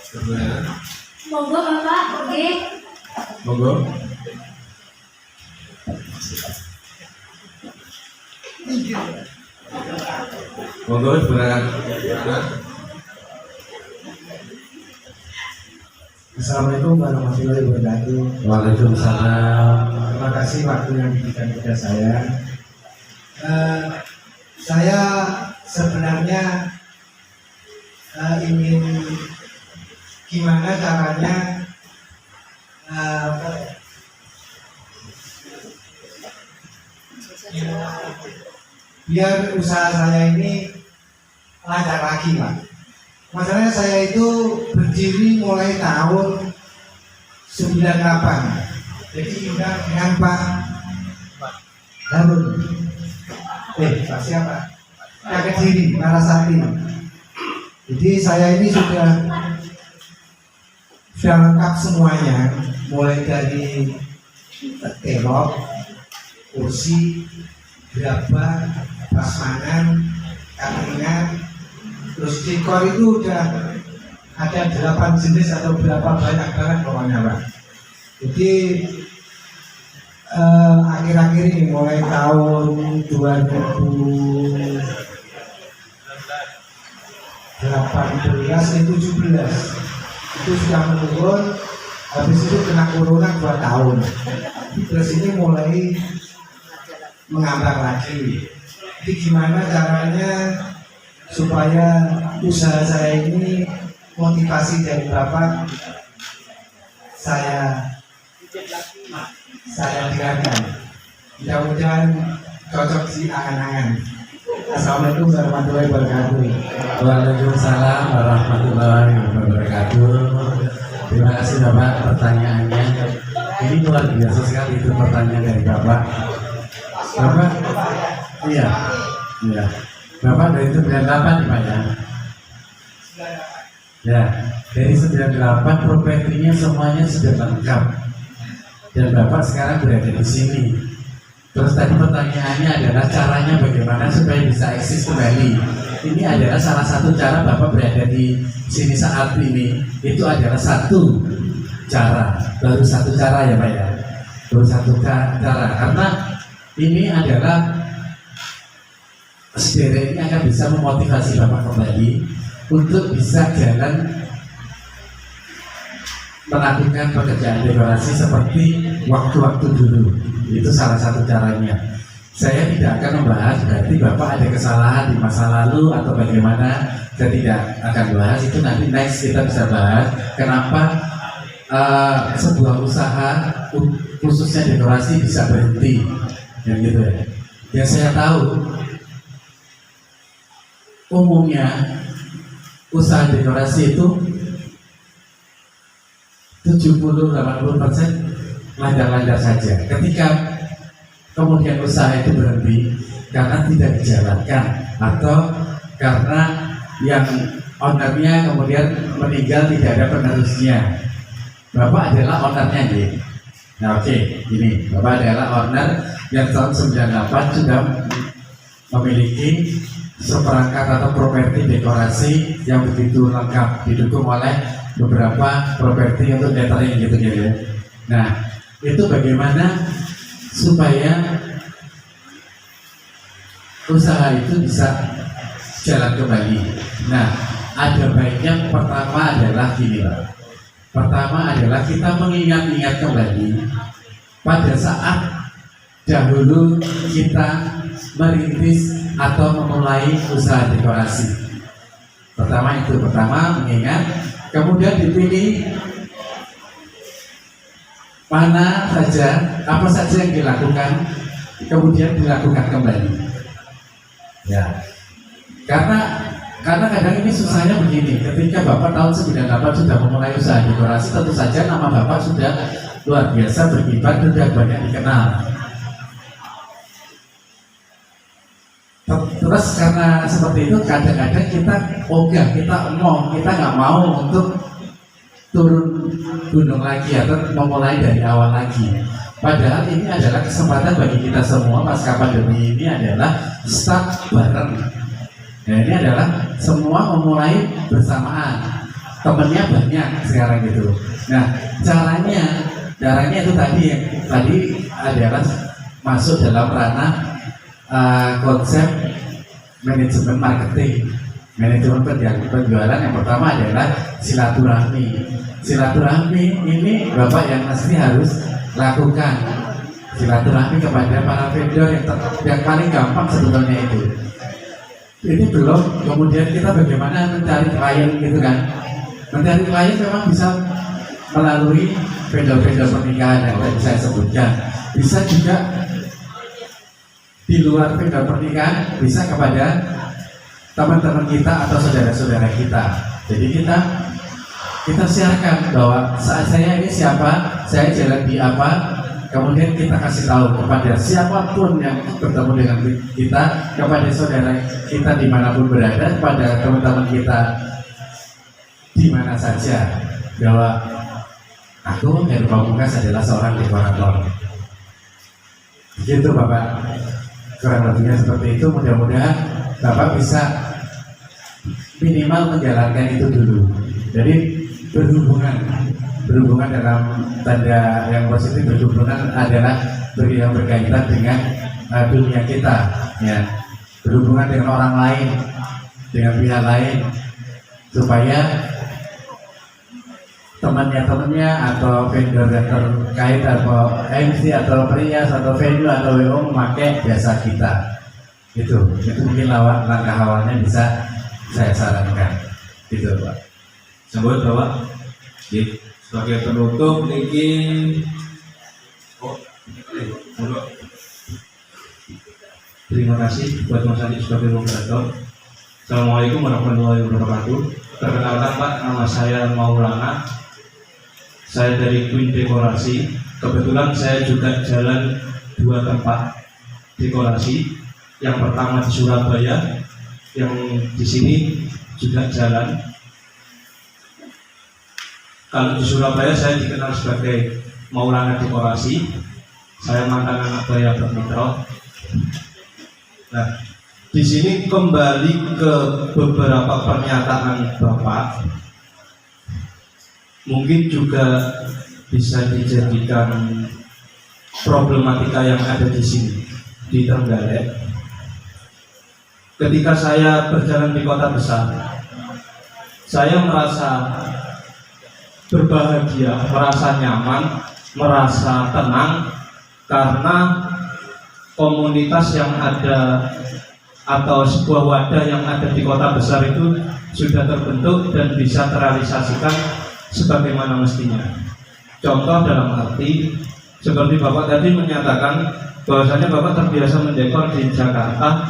Kebenaran. Monggo Bapak, oke. Monggo. Monggo kebenaran. Assalamualaikum warahmatullahi wabarakatuh. Waalaikumsalam. Terima kasih waktu yang diberikan kepada saya. Saya sebenarnya ingin gimana caranya biar usaha saya ini lancar lagi, Pak. Masalahnya saya itu berdiri mulai tahun 98. Jadi dengan Pak Harun. Pak siapa? Pak Kediri, Narasati. Jadi saya ini sudah lengkap semuanya, mulai dari telok, kursi, gerabah, prasmanan, cateringan, terus dekor itu udah ada 8 jenis atau berapa banyak banget pokoknya, Pak. Jadi akhir-akhir ini mulai tahun 2018 17 itu sudah menurun, habis itu kena corona 2 tahun, terus ini mulai mengambang lagi. Jadi gimana caranya supaya usaha saya ini motivasi dari Bapak saya dengarkan, mudah-mudahan cocok di angan-angan. Assalamualaikum warahmatullahi wabarakatuh. Waalaikumsalam warahmatullahi wabarakatuh. Terima kasih Bapak pertanyaannya. Ini luar biasa sekali itu pertanyaan dari Bapak. Bapak, iya. Bapak dari 98 Pak ya. Ya, dari 98 propertinya semuanya sudah lengkap. Dan Bapak sekarang berada di sini. Terus tadi pertanyaannya adalah caranya bagaimana supaya bisa eksis kembali. Ini adalah salah satu cara Bapak berada di sini saat ini. Itu adalah satu cara, baru satu cara ya Pak ya. Baru satu cara, karena ini adalah sederek ini akan bisa memotivasi Bapak kembali untuk bisa jalan melakukan pekerjaan dekorasi seperti waktu-waktu dulu. Itu salah satu caranya. Saya tidak akan membahas berarti Bapak ada kesalahan di masa lalu atau bagaimana. Saya tidak akan bahas itu, nanti next kita bisa bahas kenapa sebuah usaha khususnya dekorasi bisa berhenti, yang gitu ya. Yang saya tahu umumnya usaha dekorasi itu 70-80% lancar-lancar saja. Ketika kemudian usaha itu berhenti karena tidak dijalankan atau karena yang ownernya kemudian meninggal, tidak ada penerusnya. Bapak adalah ownernya nih. Nah oke, ini Bapak adalah owner yang tahun 98 sudah memiliki seperangkat atau properti dekorasi yang begitu lengkap, didukung oleh beberapa properti untuk catering gitu ya. Nah, itu bagaimana supaya usaha itu bisa jalan kembali. Nah, ada baiknya pertama adalah gini Pak. Pertama adalah kita mengingat-ingat kembali pada saat dahulu kita merintis atau memulai usaha dekorasi. Pertama mengingat, kemudian dipilih mana saja, apa saja yang dilakukan, kemudian dilakukan kembali. Ya, karena kadang ini susahnya begini. Ketika Bapak tahun 98 sudah memulai usaha dekorasi, tentu saja nama Bapak sudah luar biasa berkibar, sudah banyak dikenal. Terus karena seperti itu kadang-kadang kita kita nggak mau untuk turun gunung lagi atau memulai dari awal lagi. Padahal ini adalah kesempatan bagi kita semua pasca pandemi ini adalah start bareng. Nah, ini adalah semua memulai bersamaan. Temennya banyak sekarang gitu. Nah, caranya itu tadi adalah masuk dalam ranah konsep manajemen marketing, manajemen penjualan. Yang pertama adalah silaturahmi. Silaturahmi ini Bapak yang mesti harus lakukan. Silaturahmi kepada para vendor yang paling gampang sebetulnya itu. Ini belum, kemudian kita bagaimana mencari klien gitu kan. Mencari klien memang bisa melalui vendor-vendor pernikahan yang tadi saya sebutkan. Bisa juga di luar vendor pernikahan, bisa kepada teman-teman kita atau saudara-saudara kita. Jadi kita siarkan bahwa saya ini siapa, saya jalan di apa, kemudian kita kasih tahu kepada siapapun yang bertemu dengan kita, kepada saudara kita dimanapun berada, kepada teman-teman kita di mana saja, bahwa aku Heru Pamungkas adalah seorang dekorator. Begitu Bapak, kurang lebihnya seperti itu. Mudah-mudahan Bapak bisa minimal menjalankan itu dulu. Jadi berhubungan dalam tanda yang positif, berhubungan adalah yang berkaitan dengan dunia kita, ya, berhubungan dengan orang lain, dengan pihak lain, supaya temannya atau vendor yang terkait atau MC atau perias atau venue atau WO memakai jasa kita. Itu mungkin langkah awalnya bisa saya sarankan. Gitu Pak. Sambut Bapak. Sebagai penutup niki terima kasih buat Mas Adi sebagai moderator. Assalamualaikum warahmatullahi wabarakatuh. Perkenalkan Pak, nama saya Maulana. Saya dari Queen Dekorasi. Kebetulan saya juga jalan 2 tempat dekorasi. Yang pertama di Surabaya, yang di sini juga jalan. Kalau di Surabaya saya dikenal sebagai Maulana Dekorasi. Saya mantan anak buah Bermitra. Nah, di sini kembali ke beberapa pernyataan Bapak, mungkin juga bisa dijadikan problematika yang ada di sini di Trenggalek. Ketika saya berjalan di kota besar, saya merasa berbahagia, merasa nyaman, merasa tenang karena komunitas yang ada atau sebuah wadah yang ada di kota besar itu sudah terbentuk dan bisa terrealisasikan sebagaimana mestinya. Contoh dalam arti seperti Bapak tadi menyatakan bahwasanya Bapak terbiasa mendekor di Jakarta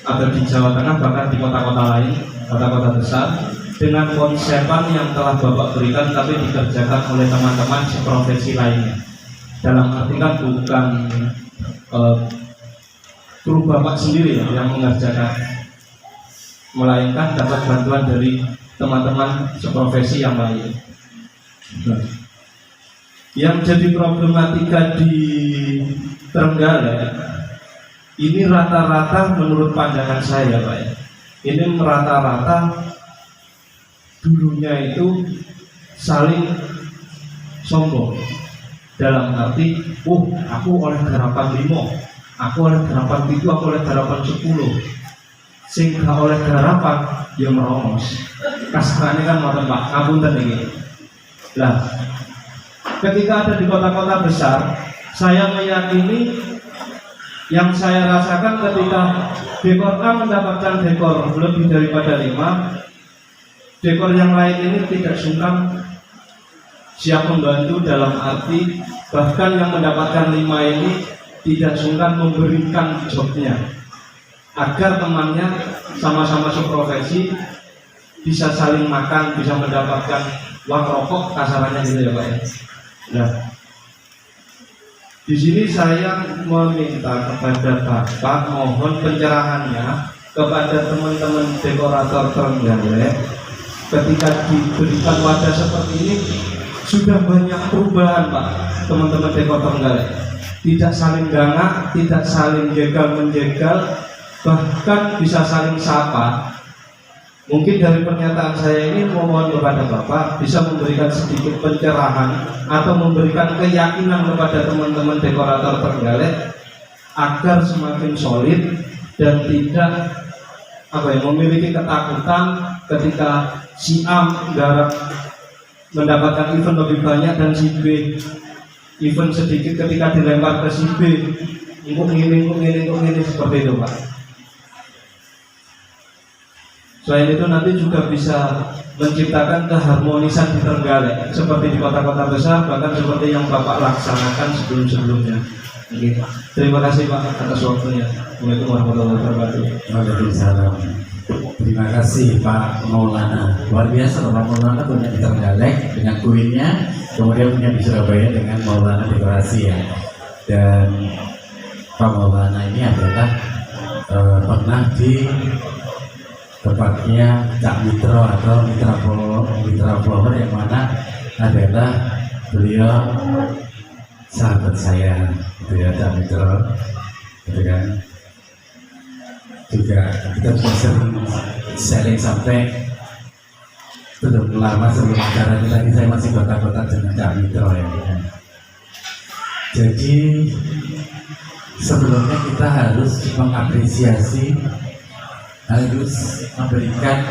atau di Jawa Tengah, bahkan di kota-kota lain, kota-kota besar, dengan konsepan yang telah Bapak berikan tapi dikerjakan oleh teman-teman seprofesi lainnya. Dalam arti kan bukan kru Bapak sendiri yang mengerjakan, melainkan dapat bantuan dari teman-teman seprofesi yang lain. Yang jadi problematika di Trenggalek ini rata-rata menurut pandangan saya Pak ya, ini rata-rata dulunya itu saling sombong dalam arti, aku oleh garapan 5, aku oleh garapan 7, aku oleh garapan 10, sehingga oleh garapan ya meromos. Kasarannya kan ngoten Pak, ngapunten iki. Lah, ketika ada di kota-kota besar, saya meyakini yang saya rasakan ketika dekor A mendapatkan dekor lebih daripada 5, dekor yang lain ini tidak sungkan siap membantu, dalam arti bahkan yang mendapatkan 5 ini tidak sungkan memberikan jobnya agar temannya sama-sama seprofesi bisa saling makan, bisa mendapatkan uang rokok, kasarannya gitu ya Pak ya. Nah, Di sini saya meminta kepada Bapak, mohon pencerahannya kepada teman-teman dekorator Trenggalek. Ketika diberikan wadah seperti ini, sudah banyak perubahan Pak, teman-teman dekorator Trenggalek. Tidak saling gangak, tidak saling jegal-menjegal, bahkan bisa saling sapa. Mungkin dari pernyataan saya ini mohon kepada Bapak bisa memberikan sedikit pencerahan atau memberikan keyakinan kepada teman-teman dekorator Trenggalek agar semakin solid dan tidak memiliki ketakutan ketika si A mendapatkan event lebih banyak dan si B event sedikit ketika dilempar ke si B. Ingkuk ini seperti itu Pak. Selain itu nanti juga bisa menciptakan keharmonisan di Trenggalek seperti di kota-kota besar, bahkan seperti yang Bapak laksanakan sebelum-sebelumnya. Terima kasih Pak atas waktunya. Assalamualaikum warahmatullahi wabarakatuh. Waalaikumsalam. Terima kasih Pak Maulana. Luar biasa Pak Maulana punya di Trenggalek dengan kuinnya, kemudian punya di Surabaya dengan Maulana dekorasi ya. Dan Pak Maulana ini adalah pernah di tepatnya Cak Mitro atau Mitra Flower yang mana adalah beliau sahabat saya, gitu ya, Cak Mitro, gitu kan. Juga kita sudah sering sharing sampai belum lama sebelum acara ini lagi saya masih kotak-kotak dengan Cak Mitro ya. Kan? Jadi sebelumnya kita harus mengapresiasi, harus memberikan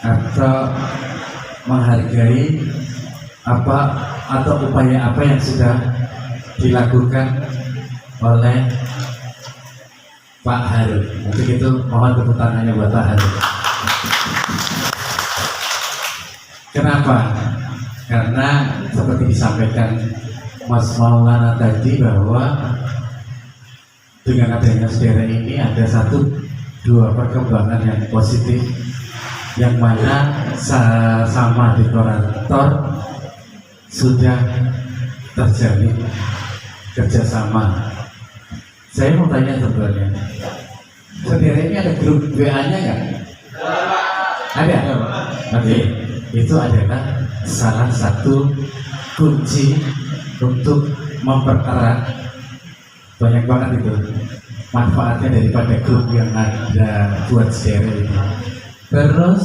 atau menghargai apa atau upaya apa yang sudah dilakukan oleh Pak Harun. Untuk itu mohon tepuk tangannya buat Pak Harun. Kenapa? Karena seperti disampaikan Mas Maulana tadi bahwa dengan adanya saudara ini ada dua perkembangan yang positif, yang mana sama dekorator sudah terjalin kerjasama. Saya mau tanya sebenarnya, saudara ini ada grup WA-nya nggak? Ada. Oke, itu adalah salah satu kunci untuk mempererat, banyak banget itu manfaatnya daripada grup yang ada buat saudara ini. Terus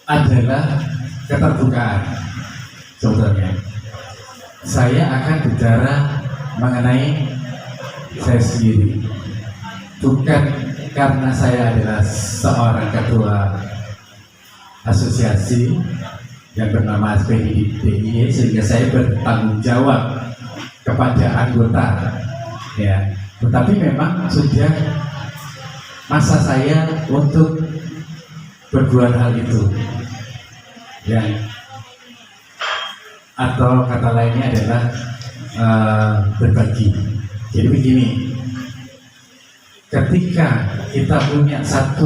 adalah keterbukaan. Sebetulnya saya akan bicara mengenai saya sendiri, bukan karena saya adalah seorang ketua asosiasi yang bernama SPDIY sehingga saya bertanggung jawab kepada anggota ya, tetapi memang sudah masa saya untuk berbuat hal itu ya, atau kata lainnya adalah berbagi. Jadi begini, ketika kita punya 1,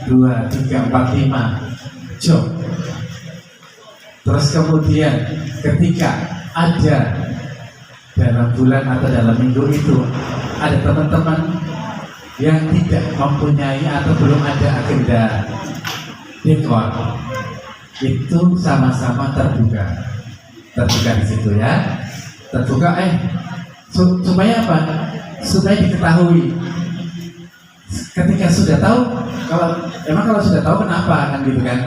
2, 3, 4, 5 job, terus kemudian ketika ada dalam bulan atau dalam minggu itu ada teman-teman yang tidak mempunyai atau belum ada agenda dekor, itu sama-sama terbuka di situ ya. Terbuka supaya apa? Supaya diketahui. Ketika sudah tahu, kalau sudah tahu kenapa kan gitu kan.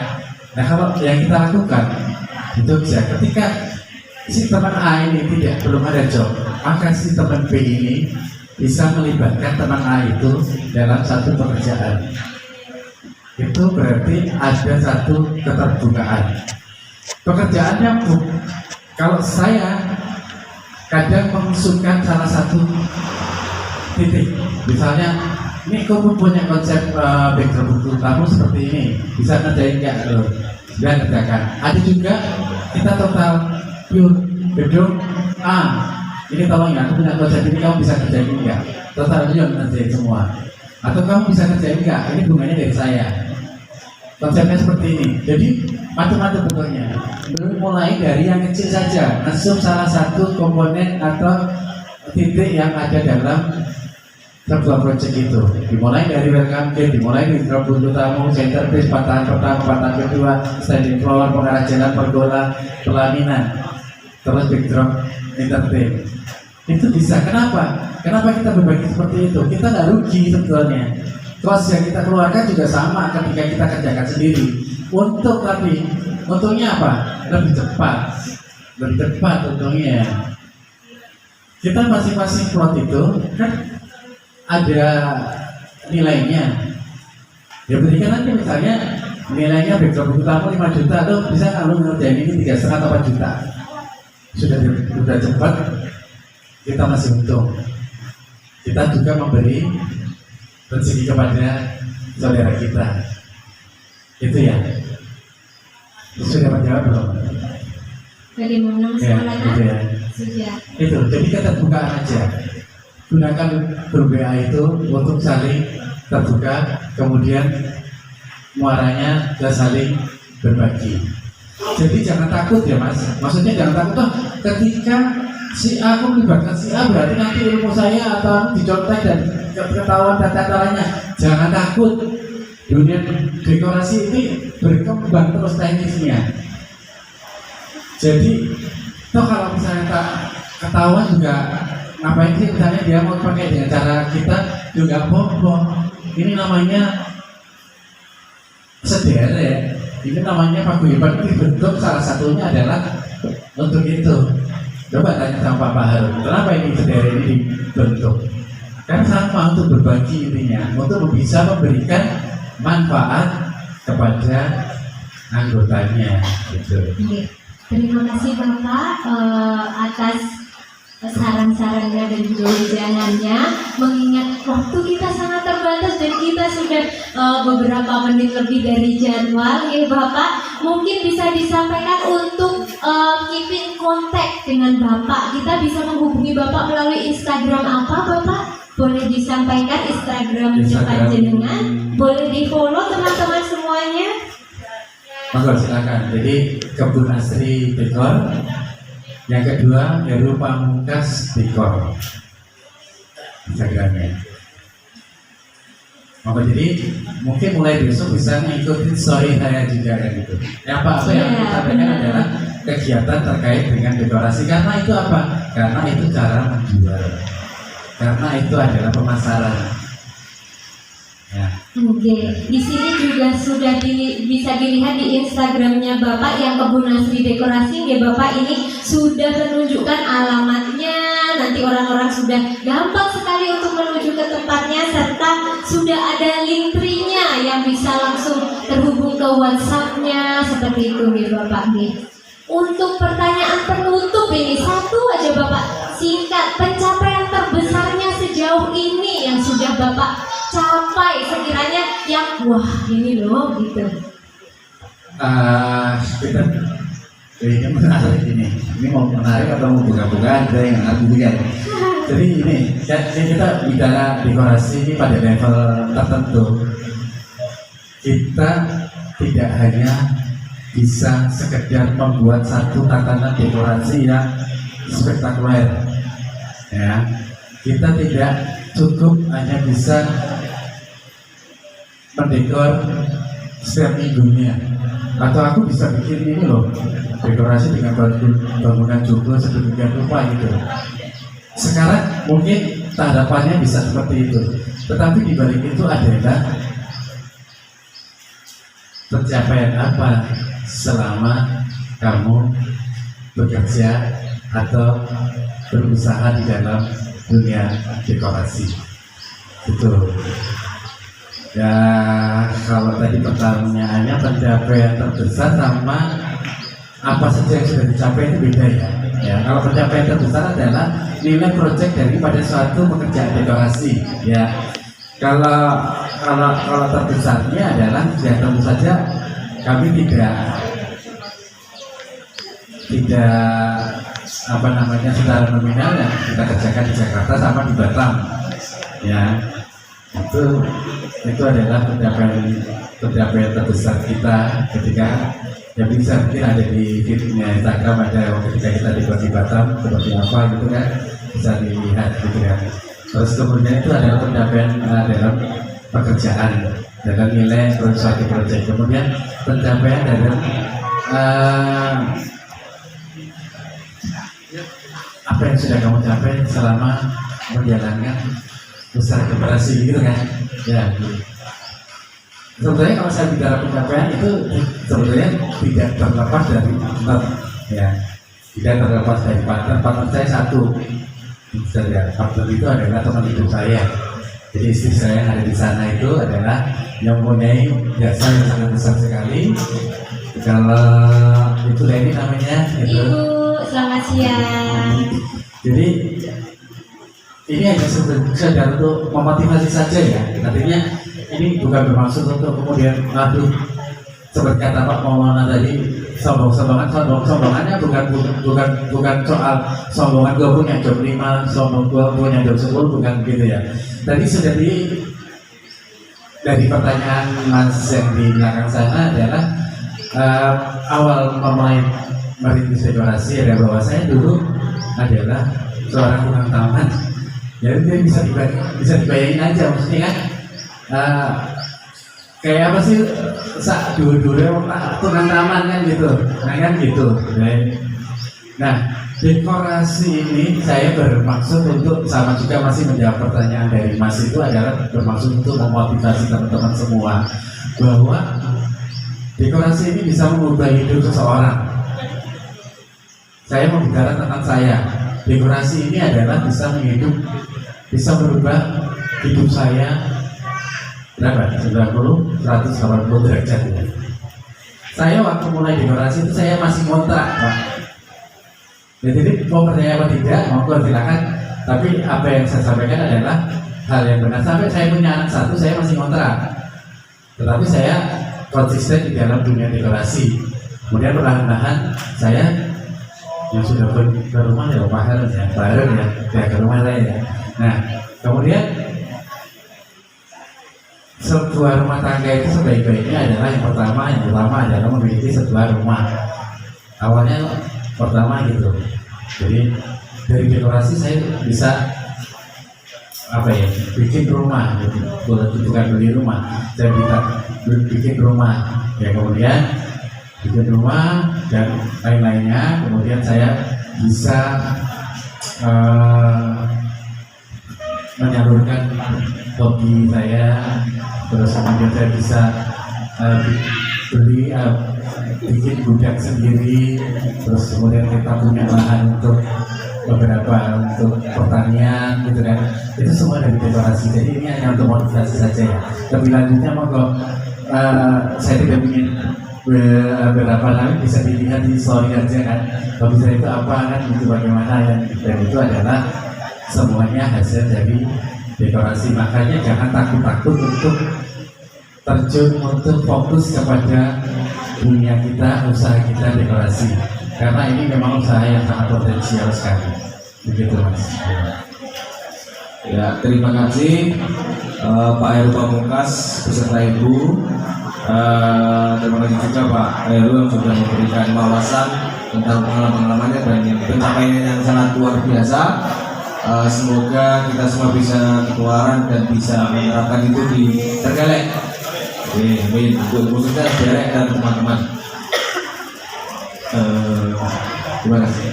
Nah kalau yang kita lakukan itu bisa ketika si teman A ini belum ada job, maka si teman B ini bisa melibatkan teman A itu dalam satu pekerjaan. Itu berarti ada satu keterbukaan. Pekerjaannya kalau saya kadang mengusulkan salah satu titik, misalnya ini kamu punya konsep background buku kamu seperti ini, bisa ngerjain nggak lo? Bisa ngerjakan. Ada juga kita total pure gedung ini tolong ya, aku punya konsep ini, kamu bisa ngerjain nggak? Total pure ngerjain semua. Atau kamu bisa ngerjain nggak? Ini bunganya dari saya. Konsepnya seperti ini. Jadi macam-macam bentuknya. Mulai dari yang kecil saja, asum salah satu komponen atau titik yang ada dalam sebuah proyek itu. Dimulai dari welcome gate, dimulai dari drop buntu tamu, centerpiece, patahan pertama, patahan kedua, standing floor, pengarah jalan, pergola, pelaminan, terus backdrop, entertain. Itu bisa. Kenapa? Kenapa kita berbagi seperti itu? Kita nggak rugi sebetulnya. Cost yang kita keluarkan juga sama ketika kita kerjakan sendiri. Untungnya apa? Lebih cepat untungnya. Kita masing-masing plot itu kan ada nilainya. Ya berikan aja misalnya nilainya backdrop utama 5 juta, tuh bisa nggak lu ngerjain ini 3,5 atau 4 juta? Sudah cepat, kita masih untung. Kita juga memberi rezeki kepada saudara kita. Itu ya. Sudah menjawab belum? Bagaimana Mas Ya, Maulana? gitu ya. Sudah. Itu, jadi keterbukaan aja. Gunakan grup WA itu untuk saling terbuka, kemudian muaranya dan saling berbagi. Jadi jangan takut ya Mas. Maksudnya jangan takut toh ketika si A aku melibatkan si A berarti nanti ilmu saya atau dicontek dan ketahuan data-datanya. Jangan takut. Dunia dekorasi ini berkembang terus teknisnya. Jadi toh kalau misalnya tak ketahuan juga ngapain sih, misalnya dia mau pakai dengan cara kita juga bohong. Ini namanya sederet. Ini namanya paguyuban. Bentuk salah satunya adalah untuk itu. Coba tanya sama Pak Harun, kenapa ini sederet ini dibentuk? Kan sama untuk berbagi intinya, untuk bisa memberikan manfaat kepada anggotanya. Gitu. Oke. Terima kasih Bapak atas saran-sarannya dan juga wejangannya. Mengingat waktu kita sangat terbatas dan kita sudah beberapa menit lebih dari jadwal, ya Bapak, mungkin bisa disampaikan untuk keeping kontak dengan Bapak. Kita bisa menghubungi Bapak melalui Instagram apa Bapak? Boleh disampaikan Instagramnya panjenengan, boleh di follow teman-teman semuanya. Monggo silakan. Jadi Kebun Asri Dekor. Yang kedua Heru Pamungkas Dekor. Instagramnya. Maka jadi mungkin mulai besok bisa ngikutin story saya juga kan gitu. Apa yang kita sampaikan adalah kegiatan terkait dengan dekorasi. Karena itu apa? Karena itu cara menjual. Karena itu adalah pemasaran. Ya. Oke, di sini juga sudah bisa dilihat di Instagramnya Bapak yang Kebun Asri Dekorasi. Ya Bapak, ini sudah menunjukkan alamatnya. Nanti orang-orang sudah gampang sekali untuk menuju ke tempatnya, serta sudah ada link tree-nya yang bisa langsung terhubung ke WhatsApp-nya seperti itu ya Bapak. Untuk pertanyaan penutup ini satu aja Bapak, singkat, pencapaian terbesarnya sejauh ini yang sudah Bapak capai sekiranya yang wah ini loh gitu. Kita ini menarik ini. Ini mau menarik atau mau buka-bukaan ada yang harus dilihat. Jadi ini kita bicara dekorasi ini pada level tertentu. Kita tidak hanya bisa sekedar membuat satu tatanan dekorasi yang spektakuler, ya. Kita tidak cukup hanya bisa mendekor setiap minggunya, atau aku bisa bikin ini loh dekorasi dengan bangunan joglo sedemikian rupa gitu. Sekarang mungkin harapannya bisa seperti itu, tetapi di balik itu adalah pencapaian apa selama kamu bekerja atau berusaha di dalam dunia dekorasi. Itu ya, kalau tadi pertanyaannya pencapaian terbesar sama apa saja yang sudah dicapai itu beda ya. Ya, kalau pencapaian terbesar adalah nilai proyek daripada suatu pekerjaan dekorasi. Ya, kalau terbesarnya adalah ya tentu saja kami tidak apa namanya secara nominal yang kita kerjakan di Jakarta sama di Batam, ya. itu adalah pencapaian terbesar kita ketika ya bisa mungkin ada di feednya Instagram, ada ketika kita di Batam seperti apa gitu kan, bisa dilihat gitu kan. Terus kemudian itu adalah pencapaian dalam pekerjaan, dalam nilai suatu proyek. Kemudian pencapaian dalam apa yang sudah kamu capai selama menjalankan usaha koperasi gitu kan ya. Sebetulnya kalau saya bicara pencapaian itu sebetulnya tidak terlepas dari partner ya, tidak terlepas dari partner saya satu saja. Partner itu adalah teman hidup saya. Jadi istri saya yang ada di sana itu adalah yang mempunyai jasa yang sangat besar sekali. Kalau itu Leni namanya gitu. Ibu, selamat siang. Jadi ini hanya sekedar untuk memotivasi saja ya. Artinya ini bukan bermaksud untuk kemudian seperti kata Pak Maulana tadi, sombongannya bukan soal sombongan gue punya job 5, sombong gue punya job 10, bukan begitu ya. Tadi sudah dari pertanyaan Mas yang di belakang sana adalah awal memulai merintis dekorasi adalah bahwa saya dulu adalah seorang tukang taman. Jadi dia bisa dibayangin aja maksudnya kan. Kayak apa sih dulu tukang taman kan gitu, kan gitu. Nah, dekorasi ini saya bermaksud untuk sama juga masih menjawab pertanyaan dari Mas itu adalah bermaksud untuk memotivasi teman-teman semua bahwa dekorasi ini bisa mengubah hidup seseorang. Saya mau bicara tentang saya. Dekorasi ini adalah bisa merubah hidup saya berapa? 90, 180 derajat ya. Saya waktu mulai dekorasi itu saya masih kontrak, Pak. Jadi mau percaya apa tidak, monggo silakan. Tapi apa yang saya sampaikan adalah hal yang benar. Sampai saya punya anak satu, saya masih kontrak. Tetapi saya konsisten di dalam dunia dekorasi. Kemudian perlahan-lahan saya yang sudah ke rumah ya bareng ya ke rumah saya ya. Nah kemudian sebuah rumah tangga itu sebaik-baiknya adalah yang pertama adalah memiliki sebuah rumah. Awalnya pertama gitu. Jadi dari dekorasi saya bisa bikin rumah gitu. Bukan beli rumah, saya bisa bikin rumah ya. Kemudian bikin rumah dan lain-lainnya. Kemudian saya bisa menyalurkan hobi saya. Terus kemudian saya bisa bikin gudang sendiri. Terus kemudian kita punya lahan untuk untuk pertanian gitu kan. Itu semua dari dekorasi. Jadi ini hanya untuk motivasi saja ya. Lebih lanjutnya saya tidak ingin berapa lama bisa dilihat di story aja kan. Hobi saya itu apa kan, itu bagaimana dan itu adalah semuanya hasil dari dekorasi. Makanya jangan takut-takut untuk terjun, untuk fokus kepada dunia kita, usaha kita dekorasi, karena ini memang usaha yang sangat potensial sekali. Begitu Mas. Ya, terima kasih Pak Heru Pamungkas beserta Ibu. Terima kasih juga Pak Heru yang sudah memberikan wawasan tentang pengalaman-pengalamannya dan pencapaian yang sangat luar biasa. Semoga kita semua bisa ketularan dan bisa menerapkan itu di Trenggalek. Amin. Khususnya Derek dan teman-teman. Terima kasih.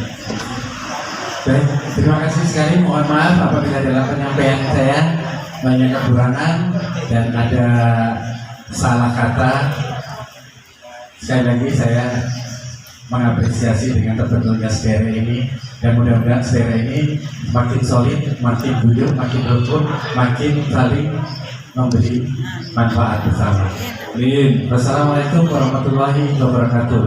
Baik, terima kasih sekali. Mohon maaf apabila dalam penyampaian saya banyak kekurangan dan ada salah kata. Sekali lagi saya mengapresiasi dengan terbentuknya SDR ini, dan mudah-mudahan SDR ini makin solid, makin guyup, makin rukun, makin saling memberi manfaat bersama. Amin. Wassalamualaikum warahmatullahi wabarakatuh.